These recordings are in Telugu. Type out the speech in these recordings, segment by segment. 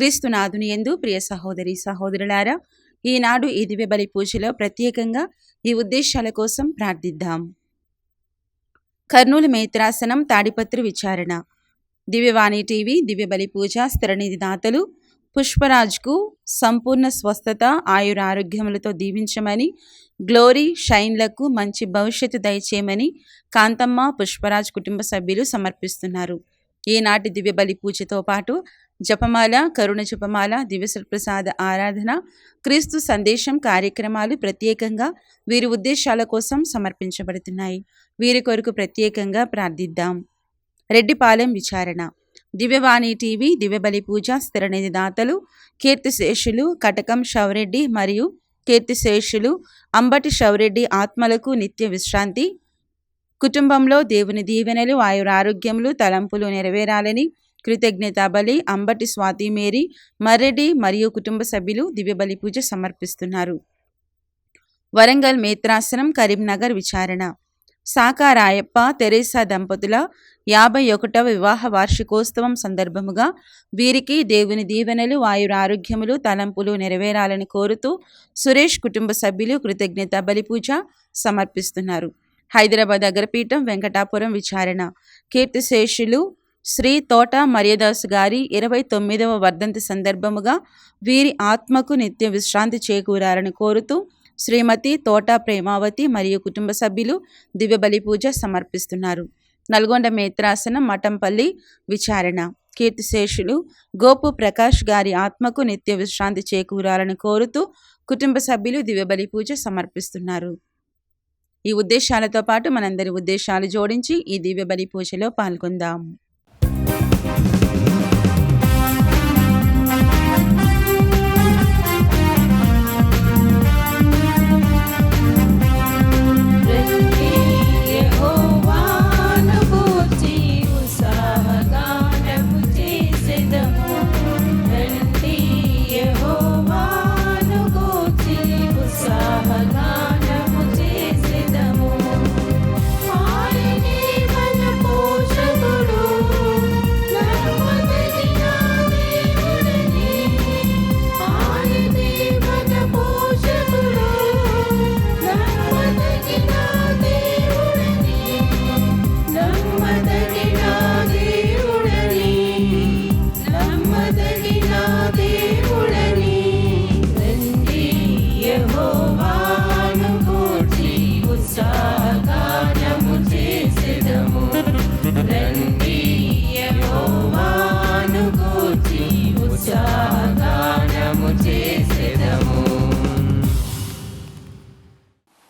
క్రీస్తునాథుని యందు ప్రియ సహోదరి సహోదరులారా, ఈనాడు ఈ దివ్య బలి పూజలో ప్రత్యేకంగా ఈ ఉద్దేశాల కోసం ప్రార్థిద్దాం. కర్నూలు మేత్రాసనం తాడిపత్రి విచారణ. దివ్యవాణి టీవీ దివ్య బలి పూజ స్థిరనిధి దాతలు పుష్పరాజ్కు సంపూర్ణ స్వస్థత ఆయురారోగ్యములతో దీవించమని, గ్లోరీ షైన్లకు మంచి భవిష్యత్తు దయచేయమని కాంతమ్మ పుష్పరాజ్ కుటుంబ సభ్యులు సమర్పిస్తున్నారు. ఈనాటి దివ్య బలి పూజతో పాటు జపమాల, కరుణ జపమాల, దివ్యప్రసాద ఆరాధన, క్రీస్తు సందేశం కార్యక్రమాలు ప్రత్యేకంగా వీరి ఉద్దేశాల కోసం సమర్పించబడుతున్నాయి. వీరి కొరకు ప్రత్యేకంగా ప్రార్థిద్దాం. రెడ్డిపాలెం విచారణ. దివ్యవాణి టీవీ దివ్యబలి పూజ స్థిరనిధి దాతలు కీర్తిశేషులు కటకం శౌరెడ్డి మరియు కీర్తిశేషులు అంబటి శౌరెడ్డి ఆత్మలకు నిత్య విశ్రాంతి, కుటుంబంలో దేవుని దీవెనలు ఆయురారోగ్యములు తలంపులు నెరవేరాలని కృతజ్ఞతా బలి అంబటి స్వాతి మేరీ మర్రెడ్డి మరియు కుటుంబ సభ్యులు దివ్యబలి పూజ సమర్పిస్తున్నారు. వరంగల్ మేత్రాసనం కరీంనగర్ విచారణ. సాకారాయప్ప తెరేసా దంపతుల 51వ వివాహ వార్షికోత్సవం సందర్భముగా వీరికి దేవుని దీవెనలు ఆయురారోగ్యములు తలంపులు నెరవేరాలని కోరుతూ సురేష్ కుటుంబ సభ్యులు కృతజ్ఞతా బలి పూజ సమర్పిస్తున్నారు. హైదరాబాద్ అగ్రపీఠం వెంకటాపురం విచారణ. కీర్తిశేషులు శ్రీ తోట మర్యాదాస్ గారి 29వ వర్ధంతి సందర్భముగా వీరి ఆత్మకు నిత్య విశ్రాంతి చేకూరాలని కోరుతూ శ్రీమతి తోట ప్రేమావతి మరియు కుటుంబ సభ్యులు దివ్యబలి పూజ సమర్పిస్తున్నారు. నల్గొండ మేత్రాసనం మఠంపల్లి విచారణ. కీర్తిశేషులు గోపు ప్రకాష్ గారి ఆత్మకు నిత్య విశ్రాంతి చేకూరాలని కోరుతూ కుటుంబ సభ్యులు దివ్యబలి పూజ సమర్పిస్తున్నారు. ఈ ఉద్దేశాలతో పాటు మనందరి ఉద్దేశాలు జోడించి ఈ దివ్యబలి పూజలో పాల్గొందాం.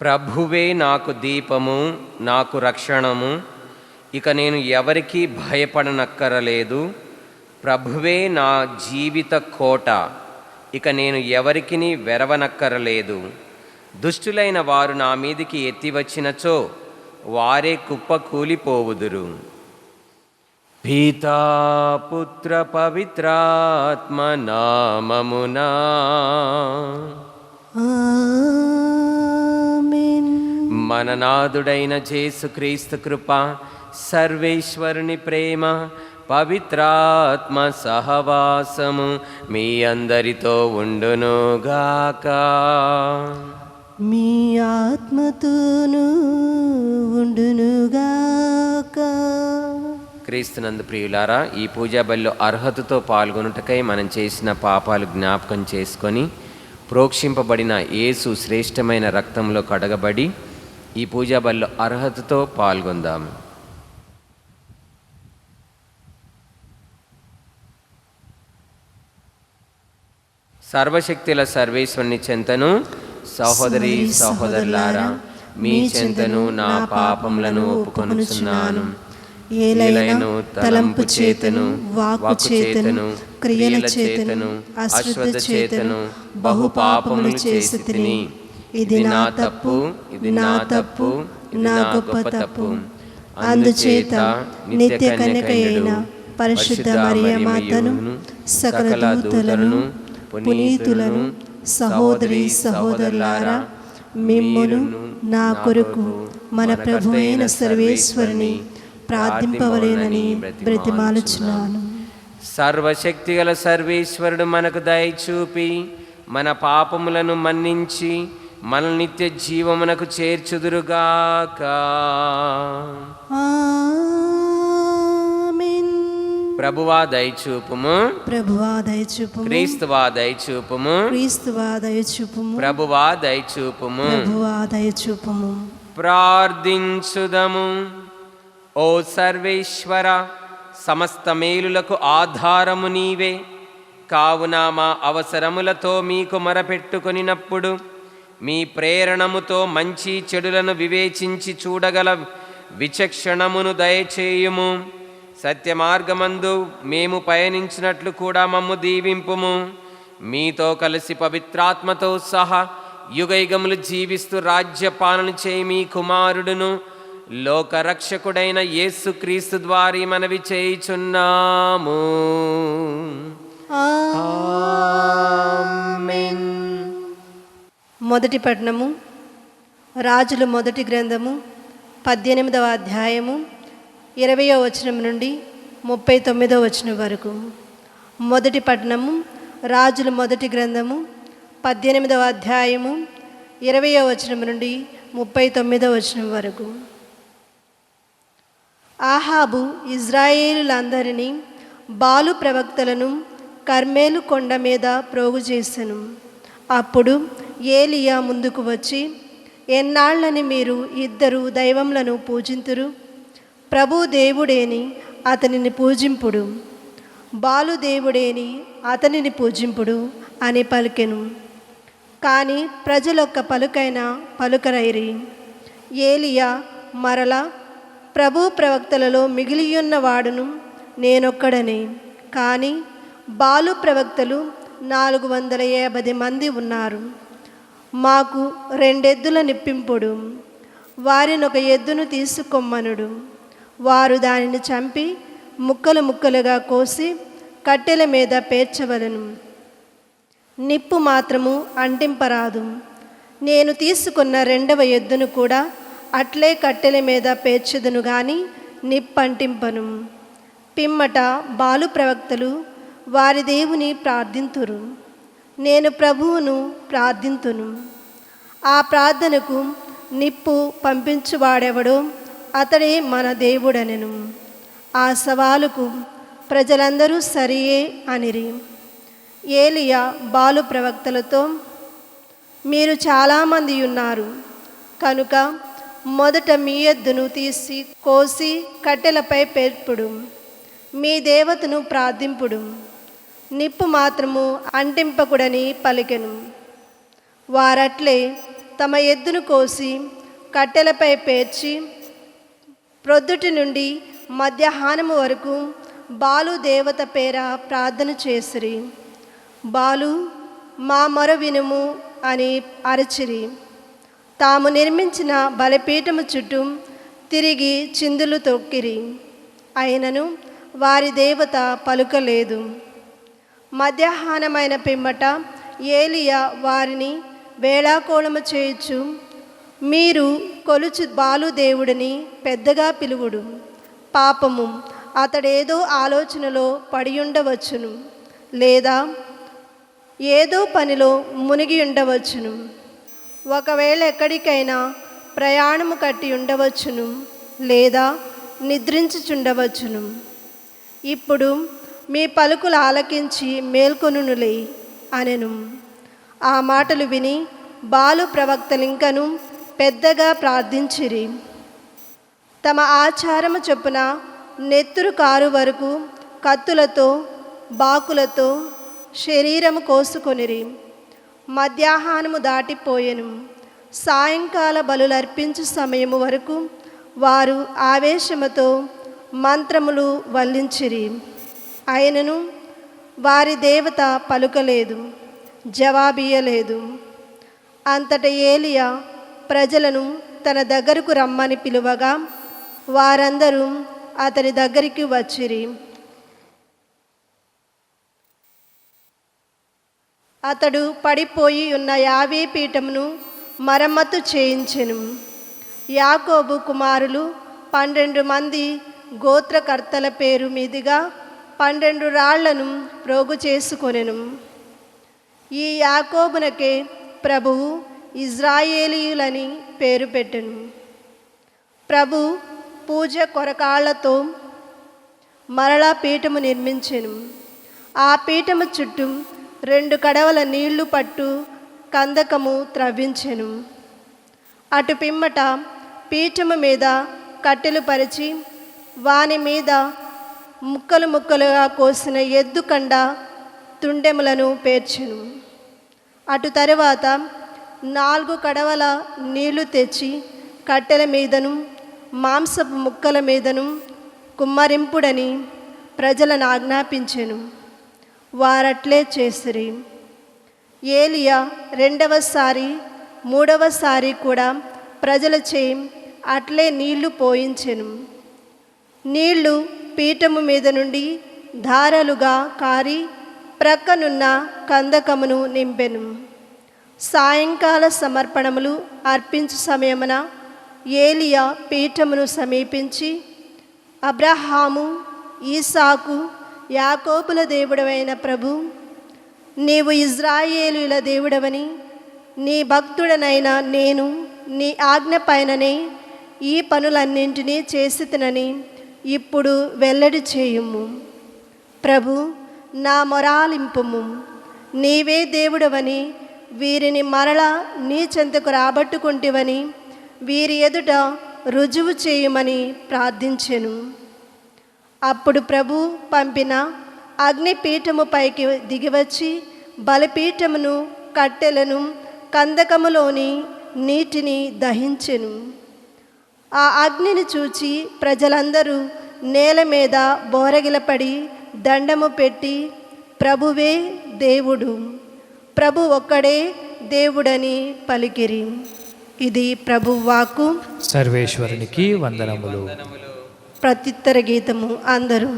ప్రభువే నాకు దీపము, నాకు రక్షణము, ఇక నేను ఎవరికీ భయపడనక్కరలేదు. ప్రభువే నా జీవిత కోట, ఇక నేను ఎవరికిని వెరవనక్కరలేదు. దుష్టులైన వారు నా మీదికి ఎత్తివచ్చినచో వారే కుప్ప కూలిపోవుదురు. పితా పుత్ర పవిత్రాత్మ నామమునా మననాథుడైన యేసుక్రీస్తు కృప, సర్వేశ్వరుని ప్రేమ, పవిత్రాత్మ సహవాసము మీ అందరితో ఉండునుగాక. మీ ఆత్మతోనూ ఉండునుగాక. క్రీస్తునందు ప్రియులారా, ఈ పూజా బలిలో అర్హతతో పాల్గొనుటకై మనం చేసిన పాపాలు జ్ఞాపకం చేసుకొని ప్రోక్షింపబడిన యేసు శ్రేష్టమైన రక్తంలో కడగబడి ఈ పూజా బలిలో అర్హతతో పాల్గొందాము. సర్వశక్తుల సర్వేశ్వరుని చెంతను సహోదరి సహోదరులారా, మీ చెంతను నా పాపములను ఒప్పుకొనుచున్నాను. ఏలైను తలంపు చేతను, వాక్కు చేతను, క్రియల చేతను, అశ్రద్ధ చేతను బహు పాపములు చేసి తిని. ఇది నా తప్పు, ఇది నా తప్పు, ఇది నా గొప్ప తప్పు. అందుచేత నిత్య కన్యకయైన పరిశుద్ధ మరియ మాతను, సకల దూతలను, పునీతులను, సహోదరి సహోదరులారా, మిమ్మును నా కొరకు మన ప్రభు అయిన సర్వేశ్వరుని ప్రార్థింపవలేనని బ్రతిమాలుచున్నాను. సర్వశక్తిగల సర్వేశ్వరుడు మనకు దయచూపి మన పాపములను మన్నించి మన నిత్య జీవమునకు చేర్చుదురుగాక. ఆమేన్. ప్రభువా దయచూపుము, ప్రభువా దయచూపుము. క్రీస్తువా దయచూపుము, క్రీస్తువా దయచూపుము. ప్రభువా దయచూపుము. ప్రభువా దయచూపుము. ప్రార్థించుదము. ఓ సర్వేశ్వర, సమస్త మేలులకు ఆధారము నీవే. కావున మా అవసరములతో మీకు మొరపెట్టుకొనినప్పుడు మీ ప్రేరణముతో మంచి చెడులను వివేచించి చూడగల విచక్షణమును దయచేయుము. సత్య మార్గమందు మేము పయనించినట్లు కూడా మమ్ము దీవింపుము. మీతో కలిసి పవిత్రాత్మతో సహా యుగయుగములు జీవిస్తూ రాజ్యపాలన చేయి మీ కుమారుడును లోకరక్షకుడైన యేసుక్రీస్తు ద్వారా మనవి చేయుచున్నాము. ఆమేన్. మొదటి పట్టణము రాజుల మొదటి గ్రంథము 18వ అధ్యాయము 20వ వచనం నుండి 39వ వచనం వరకు. మొదటి పట్టణము రాజుల మొదటి గ్రంథము 18వ అధ్యాయము 20వ వచనం నుండి 39వ వచనం వరకు. ఆహాబు ఇజ్రాయేలులందరినీ బాలు ప్రవక్తలను కర్మేలు కొండ మీద ప్రోగు చేసెను. అప్పుడు ఏలియా ముందుకు వచ్చి, ఎన్నాళ్ళని మీరు ఇద్దరు దైవములను పూజింతురు? ప్రభు దేవుడేని అతనిని పూజింపుడు, బాలు దేవుడేని అతనిని పూజింపుడు అని పలికెను. కానీ ప్రజలొక్క పలుకైన పలుకరైరి. ఏలియా మరలా, ప్రభు ప్రవక్తలలో మిగిలియున్న వాడును నేనొక్కడనే, కానీ బాలు ప్రవక్తలు 450 మంది ఉన్నారు. మాకు 2 ఎద్దుల నిప్పింపుడు, వారినొక ఎద్దును తీసుకొమ్మనుడు. వారు దానిని చంపి ముక్కలు ముక్కలుగా కోసి కట్టెల మీద పేర్చవలను, నిప్పు మాత్రము అంటింపరాదు. నేను తీసుకున్న 2వ ఎద్దును కూడా అట్లే కట్టెల మీద పేర్చెదను గాని నిప్పంటింపను. పిమ్మట బాలు ప్రవక్తలు వారి దేవుని ప్రార్థింతురు, నేను ప్రభువును ప్రార్థింతును. ఆ ప్రార్థనకు నిప్పు పంపించువాడెవడో అతడే మన దేవుడనెను. ఆ సవాలుకు ప్రజలందరూ సరియే అనిరి. ఏలియా బాలు ప్రవక్తలతో, మీరు చాలామంది ఉన్నారు కనుక మొదట మీ ఎద్దును తీసి కోసి కట్టెలపై పేర్పుడు, మీ దేవతను ప్రార్థింపుడు, నిప్పు మాత్రము అంటింపకుడని పలికెను. వారట్లే తమ ఎద్దును కోసి కట్టెలపై పేర్చి ప్రొద్దుటి నుండి మధ్యాహ్నము వరకు బాలు దేవత పేర ప్రార్థన చేసిరి. బాలు, మా మొర వినుము అని అరచిరి. తాము నిర్మించిన బలిపీఠము చుట్టూ తిరిగి చిందులు తొక్కిరి. అయినను వారి దేవత పలుకలేదు. మధ్యాహ్నమైన పిమ్మట ఏలియా వారిని వేళాకోళము చేయుచు, మీరు కొలుచు బాలు దేవుడిని పెద్దగా పిలువుడు. పాపము అతడేదో ఆలోచనలో పడి ఉండవచ్చును, లేదా ఏదో పనిలో మునిగి ఉండవచ్చును. ఒకవేళ ఎక్కడికైనా ప్రయాణము కట్టి ఉండవచ్చును, లేదా నిద్రించుచుండవచ్చును. ఇప్పుడు మీ పలుకులు ఆలకించి మేల్కొనులే అనెను. ఆ మాటలు విని బాలు ప్రవక్తలింకను పెద్దగా ప్రార్థించిరి. తమ ఆచారము చొప్పున నెత్తురు కారు వరకు కత్తులతో బాకులతో శరీరము కోసుకొనిరి. మధ్యాహ్నము దాటిపోయెను. సాయంకాల బలులర్పించు సమయము వరకు వారు ఆవేశముతో మంత్రములు వల్లించిరి. అయినను వారి దేవత పలుకలేదు, జవాబియ్యలేదు. అంతట ఏలియా ప్రజలను తన దగ్గరకు రమ్మని పిలువగా వారందరూ అతని దగ్గరికి వచ్చిరి. అతడు పడిపోయి ఉన్న యావే పీఠమును మరమ్మతు చేయించెను. యాకోబు కుమారులు 12 మంది గోత్రకర్తల పేరు మీదుగా 12 రాళ్లను ప్రోగు చేసుకొనెను. ఈ యాకోబునకే ప్రభువు ఇజ్రాయేలీయులని పేరు పెట్టెను. ప్రభు పూజ కొరకాళ్లతో మరలా పీఠము నిర్మించెను. ఆ పీఠము చుట్టూ 2 కడవల నీళ్లు పట్టు కందకము త్రవ్వించెను. అటు పిమ్మట పీఠము మీద కట్టెలు పరిచి వాని మీద ముక్కలు ముక్కలుగా కోసిన ఎద్దు కండ తుండెములను పేర్చెను. అటు తరువాత 4 కడవల నీళ్లు తెచ్చి కట్టెల మీదను మాంసపు ముక్కల మీదను కుమ్మరింపుడని ప్రజలను ఆజ్ఞాపించెను. వారట్లే చేసిరి. ఏలియా 2వసారి 3వసారి కూడా ప్రజలచే అట్లే నీళ్లు పోయించెను. నీళ్లు పీఠము మీద నుండి ధారలుగా కారి ప్రక్కనున్న కందకమును నింపెను. సాయంకాల సమర్పణములు అర్పించు సమయమున ఏలియా పీఠమును సమీపించి, అబ్రహాము, ఈసాకు, యాకోబుల దేవుడవైన ప్రభు, నీవు ఇజ్రాయేలీయుల దేవుడవని నీ భక్తుడనైన నేను నీ ఆజ్ఞ పైననే ఈ పనులన్నింటినీ చేసితినని ఇప్పుడు వెల్లడి చేయుము. ప్రభు, నా మొరాలింపుము. నీవే దేవుడవని వీరిని మరలా నీ చెంతకు రాబట్టుకుంటివని వీరి ఎదుట రుజువు చేయమని ప్రార్థించెను. అప్పుడు ప్రభు పంపిన అగ్నిపీఠము పైకి దిగివచ్చి బలిపీఠమును, కట్టెలను, కందకములోని నీటిని దహించెను. ఆ అగ్నిని చూచి ప్రజలందరూ నేల మీద బోరగిలపడి దండము పెట్టి, ప్రభువే దేవుడు, ప్రభు ఒక్కడే దేవుడని పలికిరి. ఇది ప్రభు వాక్కు. సర్వేశ్వరునికి వందనములు. ప్రత్యుత్తర గీతము. అందరూ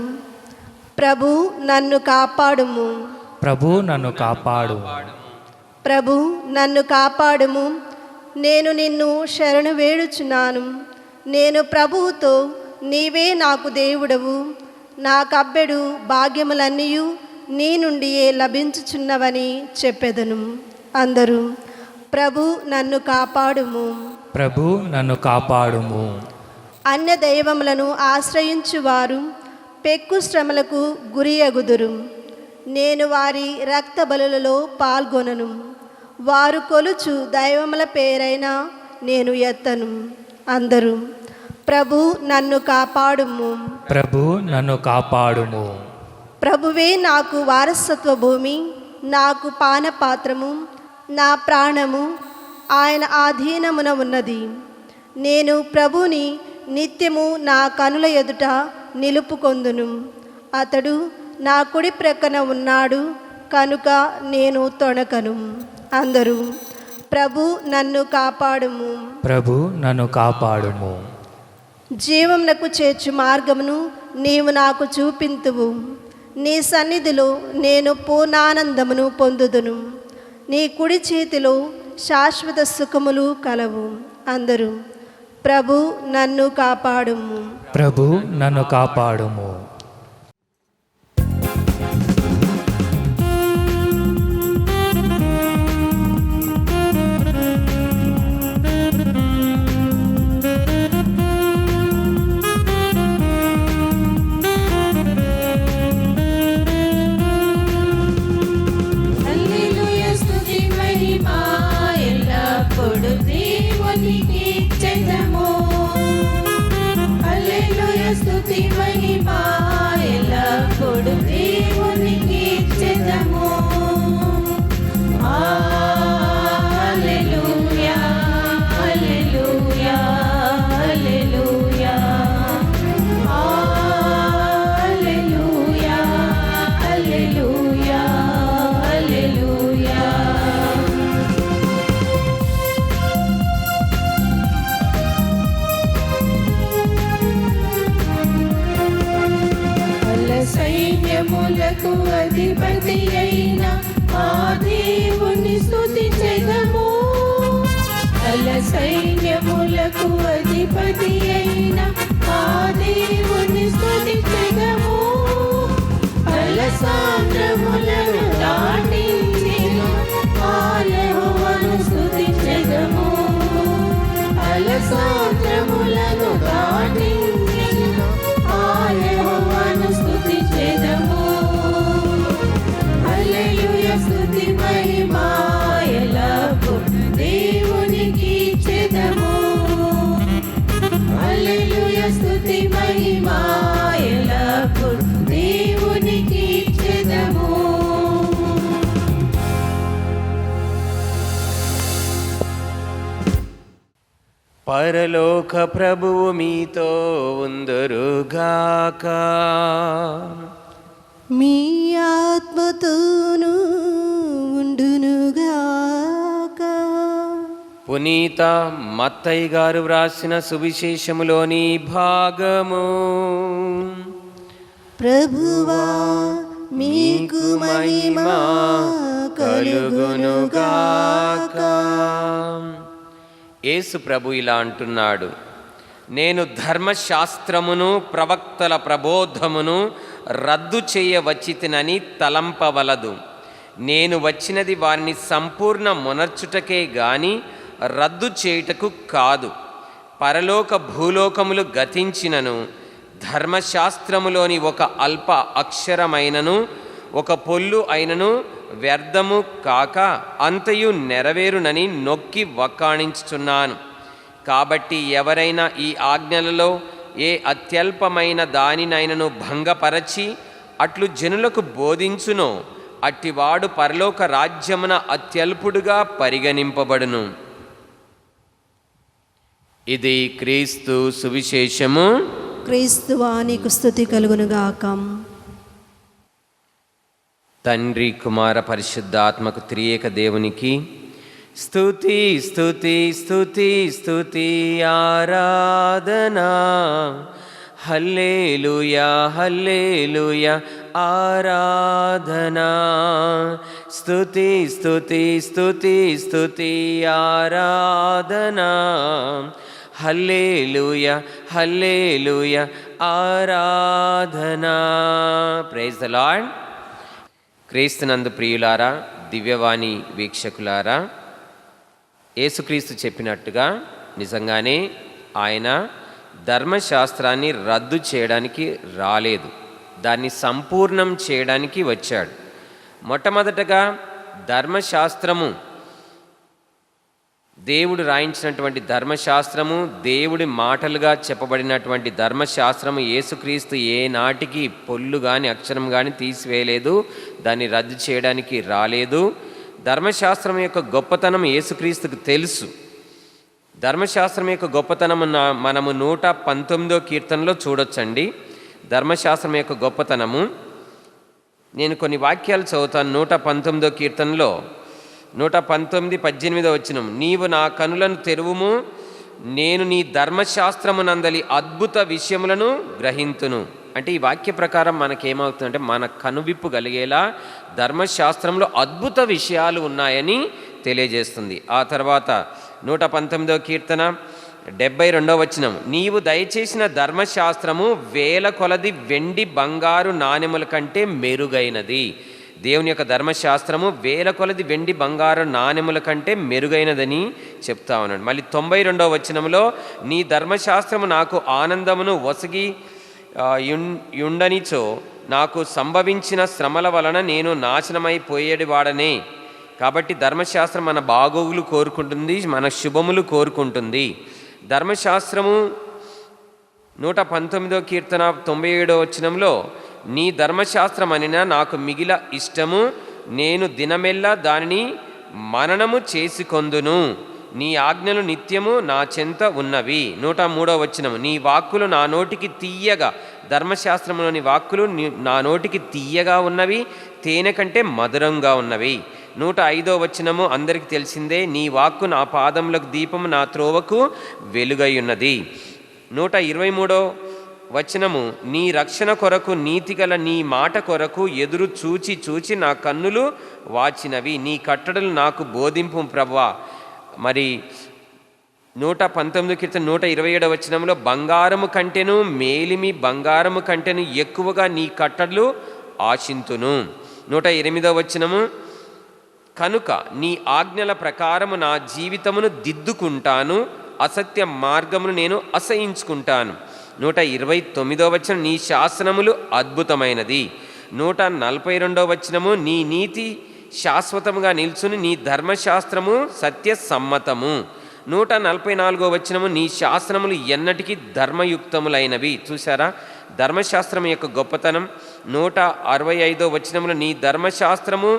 ప్రభు నన్ను కాపాడుము, ప్రభు నన్ను కాపాడు, ప్రభు నన్ను కాపాడుము. నేను నిన్ను శరణు వేడుచున్నాను. నేను ప్రభువుతో, నీవే నాకు దేవుడవు, నాకబ్బెడు భాగ్యములన్నీయు నీ నుండియే లభించుచున్నవని చెప్పెదను. అందరూ ప్రభు నన్ను కాపాడుము, ప్రభు నన్ను కాపాడుము. అన్య దైవములను ఆశ్రయించువారు పెక్కు శ్రమలకు గురియగుదురు. నేను వారి రక్త బలులలో పాల్గొనను. వారు కొలుచు దైవముల పేరైనా నేను ఎత్తను. అందరూ ప్రభు నన్ను కాపాడుము, ప్రభు నన్ను కాపాడుము. ప్రభువే నాకు వారసత్వ భూమి, నాకు పానపాత్రము, నా ప్రాణము ఆయన ఆధీనమున ఉన్నది. నేను ప్రభుని నిత్యము నా కనుల ఎదుట నిలుపుకొందును. అతడు నా కుడి ప్రక్కన ఉన్నాడు కనుక నేను తొణకను. అందరూ ప్రభు నన్ను కాపాడుము, ప్రభు నన్ను కాపాడుము. జీవమునకు చేర్చు మార్గమును నీవు నాకు చూపింతువు. నీ సన్నిధిలో నేను పూర్ణానందమును పొందుదును. నీ కుడి చేతిలో శాశ్వత సుఖములు కలవు. అందరూ ప్రభు నన్ను కాపాడుము, ప్రభు నన్ను కాపాడుము. హల్లెలూయా, స్తుతి మహిమ ఎల్లప్పుడూ దేవునికి చెందెము. హల్లెలూయా, స్తుతి మహిమ పరలోక ప్రభువు మీతో ఉందురుగాక. మీ ఆత్మతోనూ ఉండునుగాక. పునీత మత్తయి గారు వ్రాసిన సువిశేషములోని భాగము. ప్రభువా మీకు మహిమ కలుగునుగాక. యేసు ప్రభు ఇలా అంటున్నాడు, నేను ధర్మశాస్త్రమును ప్రవక్తల ప్రబోధమును రద్దు చేయవచ్చితినని తలంపవలదు. నేను వచ్చినది వారిని సంపూర్ణ మొనర్చుటకే గాని రద్దు చేయుటకు కాదు. పరలోక భూలోకములు గతించినను ధర్మశాస్త్రములోని ఒక అల్ప అక్షరమైనను ఒక పొల్లు అయినను వ్యర్థము కాక అంతయు నెరవేరునని నొక్కి వక్కాణించుచున్నాను. కాబట్టి ఎవరైనా ఈ ఆజ్ఞలలో ఏ అత్యల్పమైన దానినైనను భంగపరచి అట్లు జనులకు బోధించునో అట్టివాడు పరలోక రాజ్యమున అత్యల్పుడుగా పరిగణింపబడును. ఇది క్రీస్తు సువిశేషము. క్రీస్తువా నీకు స్తుతి కలుగునుగాక. తండ్రి కుమార పరిశుద్ధాత్మకు త్రియేక దేవునికి స్తుతి స్తుతి స్తుతి స్తుతి ఆరాధనా. హల్లెలూయా హల్లెలూయా ఆరాధనా. స్తుతి స్తుతి స్తుతి స్తుతి ఆరాధనా. హల్లెలూయా హల్లెలూయా ఆరాధనా. Praise the Lord. క్రీస్తునందు ప్రియులారా, దివ్యవాణి వీక్షకులారా, యేసుక్రీస్తు చెప్పినట్టుగా నిజంగానే ఆయన ధర్మశాస్త్రాన్ని రద్దు చేయడానికి రాలేదు, దాన్ని సంపూర్ణం చేయడానికి వచ్చాడు. మొట్టమొదటగా ధర్మశాస్త్రము, దేవుడు రాయించినటువంటి ధర్మశాస్త్రము, దేవుడి మాటలుగా చెప్పబడినటువంటి ధర్మశాస్త్రము యేసుక్రీస్తు ఏ నాటికి పొల్లు కానీ అక్షరం కానీ తీసివేయలేదు, దాన్ని రద్దు చేయడానికి రాలేదు. ధర్మశాస్త్రం యొక్క గొప్పతనం యేసుక్రీస్తుకు తెలుసు. ధర్మశాస్త్రం యొక్క గొప్పతనం మనము 119వ కీర్తనలో చూడొచ్చండి. ధర్మశాస్త్రం యొక్క గొప్పతనము నేను కొన్ని వాక్యాలు చదువుతాను. 119వ కీర్తనలో 119:18 వచనం, నీవు నా కనులను తెరువుము, నేను నీ ధర్మశాస్త్రమునందలి అద్భుత విషయములను గ్రహింతును. అంటే ఈ వాక్య ప్రకారం మనకేమవుతుందంటే మన కనువిప్పు కలిగేలా ధర్మశాస్త్రంలో అద్భుత విషయాలు ఉన్నాయని తెలియజేస్తుంది. ఆ తర్వాత 119వ కీర్తన 72వ వచనం, నీవు దయచేసిన ధర్మశాస్త్రము వేల కొలది వెండి బంగారు నాణెముల కంటే మెరుగైనది. దేవుని యొక్క ధర్మశాస్త్రము వేల కొలది వెండి బంగారు నాణెముల కంటే మెరుగైనదని చెప్తా ఉన్నాడు. మళ్ళీ 92వ వచనంలో, నీ ధర్మశాస్త్రము నాకు ఆనందమును వసగి యుండనిచో నాకు సంభవించిన శ్రమల వలన నేను నాశనమైపోయేవాడనే. కాబట్టి ధర్మశాస్త్రం మన బాగోగులు కోరుకుంటుంది, మన శుభములు కోరుకుంటుంది. ధర్మశాస్త్రము 119వ కీర్తన 97వ వచనంలో, నీ ధర్మశాస్త్రం అనినా నాకు మిగిల ఇష్టము, నేను దినమెల్లా దానిని మననము చేసుకొందును, నీ ఆజ్ఞలు నిత్యము నా చెంత ఉన్నవి. 103వ వచనము, నీ వాక్కులు నా నోటికి తీయగా, ధర్మశాస్త్రంలోని వాక్కులు నా నోటికి తీయగా ఉన్నవి, తేనె కంటే మధురంగా ఉన్నవి. 105వ వచనము అందరికీ తెలిసిందే, నీ వాక్కు నా పాదములకు దీపము, నా త్రోవకు వెలుగై ఉన్నది. 123వ వచనము, నీ రక్షణ కొరకు నీతిగల నీ మాట కొరకు ఎదురు చూచి చూచి నా కన్నులు వాచినవి, నీ కట్టడలు నాకు బోధింపు ప్రభువా. మరి 119 కీర్తన 127వ వచనంలో, బంగారము కంటెను మేలిమి బంగారము కంటెను ఎక్కువగా నీ కట్టడలు ఆశింతును. 108వ వచనము, కనుక నీ ఆజ్ఞల ప్రకారము నా జీవితమును దిద్దుకుంటాను, అసత్య మార్గమును నేను అసహించుకుంటాను. 129వ వచనం, నీ శాసనములు అద్భుతమైనది. 142వ వచనము, నీ నీతి శాశ్వతముగా నిల్చుని, నీ ధర్మశాస్త్రము సత్య సమ్మతము. 144వ వచనము, నీ శాసనములు ఎన్నటికీ ధర్మయుక్తములైనవి. చూసారా ధర్మశాస్త్రం యొక్క గొప్పతనం. 165వ వచనములో, నీ ధర్మశాస్త్రము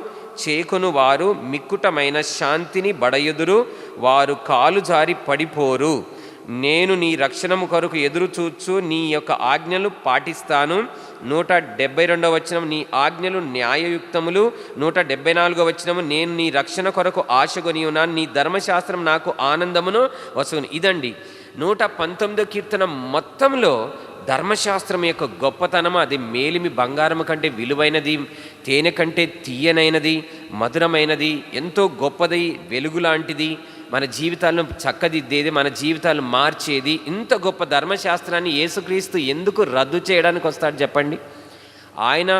చేకొను వారు మిక్కుటమైన శాంతిని బడయుదురు, వారు కాలు జారి పడిపోరు. నేను నీ రక్షణము కొరకు ఎదురు చూచు నీ యొక్క ఆజ్ఞలు పాటిస్తాను. 172వ వచనం, నీ ఆజ్ఞలు న్యాయయుక్తములు. 174వ వచనము, నేను నీ రక్షణ కొరకు ఆశగొని ఉన్నాను, నీ ధర్మశాస్త్రం నాకు ఆనందమును వసును. ఇదండి 119వ కీర్తన మొత్తంలో ధర్మశాస్త్రం యొక్క గొప్పతనము. అది మేలిమి బంగారము కంటే విలువైనది, తేనె కంటే తీయనైనది, మధురమైనది, ఎంతో గొప్పది, వెలుగు లాంటిది, మన జీవితాలను చక్కదిద్దేది, మన జీవితాలు మార్చేది. ఇంత గొప్ప ధర్మశాస్త్రాన్ని యేసుక్రీస్తు ఎందుకు రద్దు చేయడానికి వస్తాడు చెప్పండి? ఆయన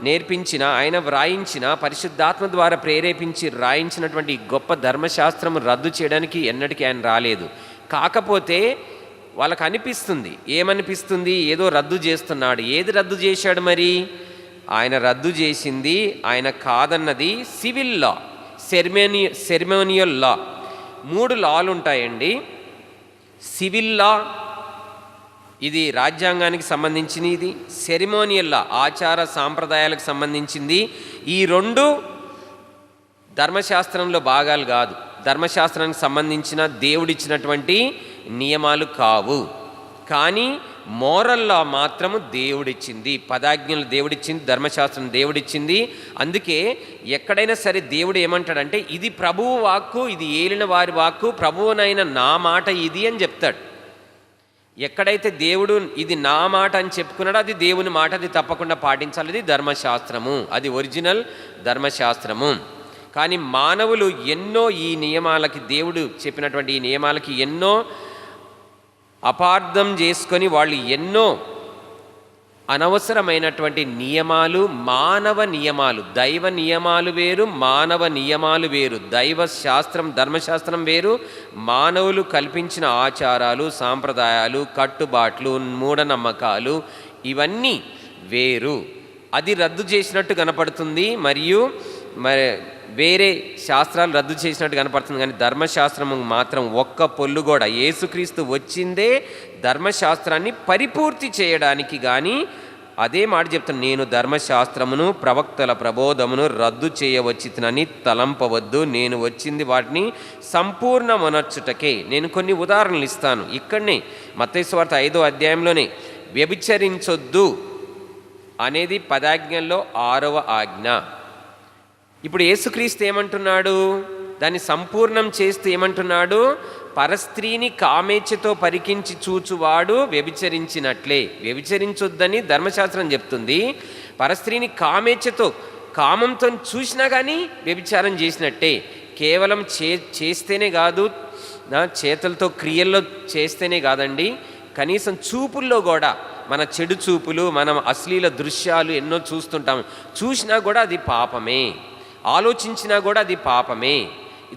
నేర్పించిన, ఆయన వ్రాయించిన, పరిశుద్ధాత్మ ద్వారా ప్రేరేపించి రాయించినటువంటి గొప్ప ధర్మశాస్త్రం రద్దు చేయడానికి ఎన్నటికీ ఆయన రాలేదు. కాకపోతే వాళ్ళకు అనిపిస్తుంది, ఏమనిపిస్తుంది? ఏదో రద్దు చేస్తున్నాడు. ఏది రద్దు చేశాడు మరి? ఆయన రద్దు చేసింది, ఆయన కాదన్నది సివిల్ లా, సెరిమోనియల్ లా. 3 లాలు ఉంటాయండి. సివిల్ లా ఇది రాజ్యాంగానికి సంబంధించినది, సెరిమోనియల్ లా ఆచార సాంప్రదాయాలకు సంబంధించింది. ఈ 2 ధర్మశాస్త్రంలో భాగాలు కాదు, ధర్మశాస్త్రానికి సంబంధించిన దేవుడిచ్చినటువంటి నియమాలు కావు. కానీ మోరల్ లా మాత్రము దేవుడిచ్చింది, పదాజ్ఞలు దేవుడిచ్చింది, ధర్మశాస్త్రం దేవుడిచ్చింది. అందుకే ఎక్కడైనా సరే దేవుడు ఏమంటాడంటే, ఇది ప్రభువు వాక్కు, ఇది ఏలిన వారి వాక్కు, ప్రభువునైన నా మాట ఇది అని చెప్తాడు. ఎక్కడైతే దేవుడు ఇది నా మాట అని చెప్పుకున్నాడో అది దేవుని మాట, అది తప్పకుండా పాటించాలి. అది ధర్మశాస్త్రము, అది ఒరిజినల్ ధర్మశాస్త్రము. కానీ మానవులు ఎన్నో ఈ నియమాలకి, దేవుడు చెప్పినటువంటి ఈ నియమాలకి ఎన్నో అపార్థం చేసుకొని వాళ్ళు ఎన్నో అనవసరమైనటువంటి నియమాలు, మానవ నియమాలు, దైవ నియమాలు వేరు, మానవ నియమాలు వేరు. దైవ శాస్త్రం, ధర్మశాస్త్రం వేరు, మానవులు కల్పించిన ఆచారాలు, సాంప్రదాయాలు, కట్టుబాట్లు, మూఢనమ్మకాలు ఇవన్నీ వేరు. అది రద్దు చేసినట్టు కనపడుతుంది, మరియు మరి వేరే శాస్త్రాలు రద్దు చేసినట్టు కనపడుతుంది. కానీ ధర్మశాస్త్రము మాత్రం ఒక్క పొల్లు కూడా, యేసుక్రీస్తు వచ్చిందే ధర్మశాస్త్రాన్ని పరిపూర్తి చేయడానికి. కానీ అదే మాట చెప్తాను, నేను ధర్మశాస్త్రమును ప్రవక్తల ప్రబోధమును రద్దు చేయవచ్చినని తలంపవద్దు, నేను వచ్చింది వాటిని సంపూర్ణమనర్చుటకే. నేను కొన్ని ఉదాహరణలు ఇస్తాను. ఇక్కడనే మత్తయి సువార్త 5వ అధ్యాయంలోనే వ్యభిచరించొద్దు అనేది పదాజ్ఞల్లో 6వ ఆజ్ఞ. ఇప్పుడు యేసుక్రీస్తు ఏమంటున్నాడు? దాన్ని సంపూర్ణం చేస్తూ ఏమంటున్నాడు? పరస్త్రీని కామేచ్ఛతో పరికించి చూచువాడు వ్యభిచరించినట్లే. వ్యభిచరించొద్దని ధర్మశాస్త్రం చెప్తుంది. పరస్త్రీని కామేచ్ఛతో, కామంతో చూసినా కానీ వ్యభిచారం చేసినట్టే. కేవలం చేస్తేనే కాదు, చేతులతో క్రియల్లో చేస్తేనే కాదండి, కనీసం చూపుల్లో కూడా, మన చెడు చూపులు, మనం అశ్లీల దృశ్యాలు ఎన్నో చూస్తుంటాము, చూసినా కూడా అది పాపమే, ఆలోచించినా కూడా అది పాపమే.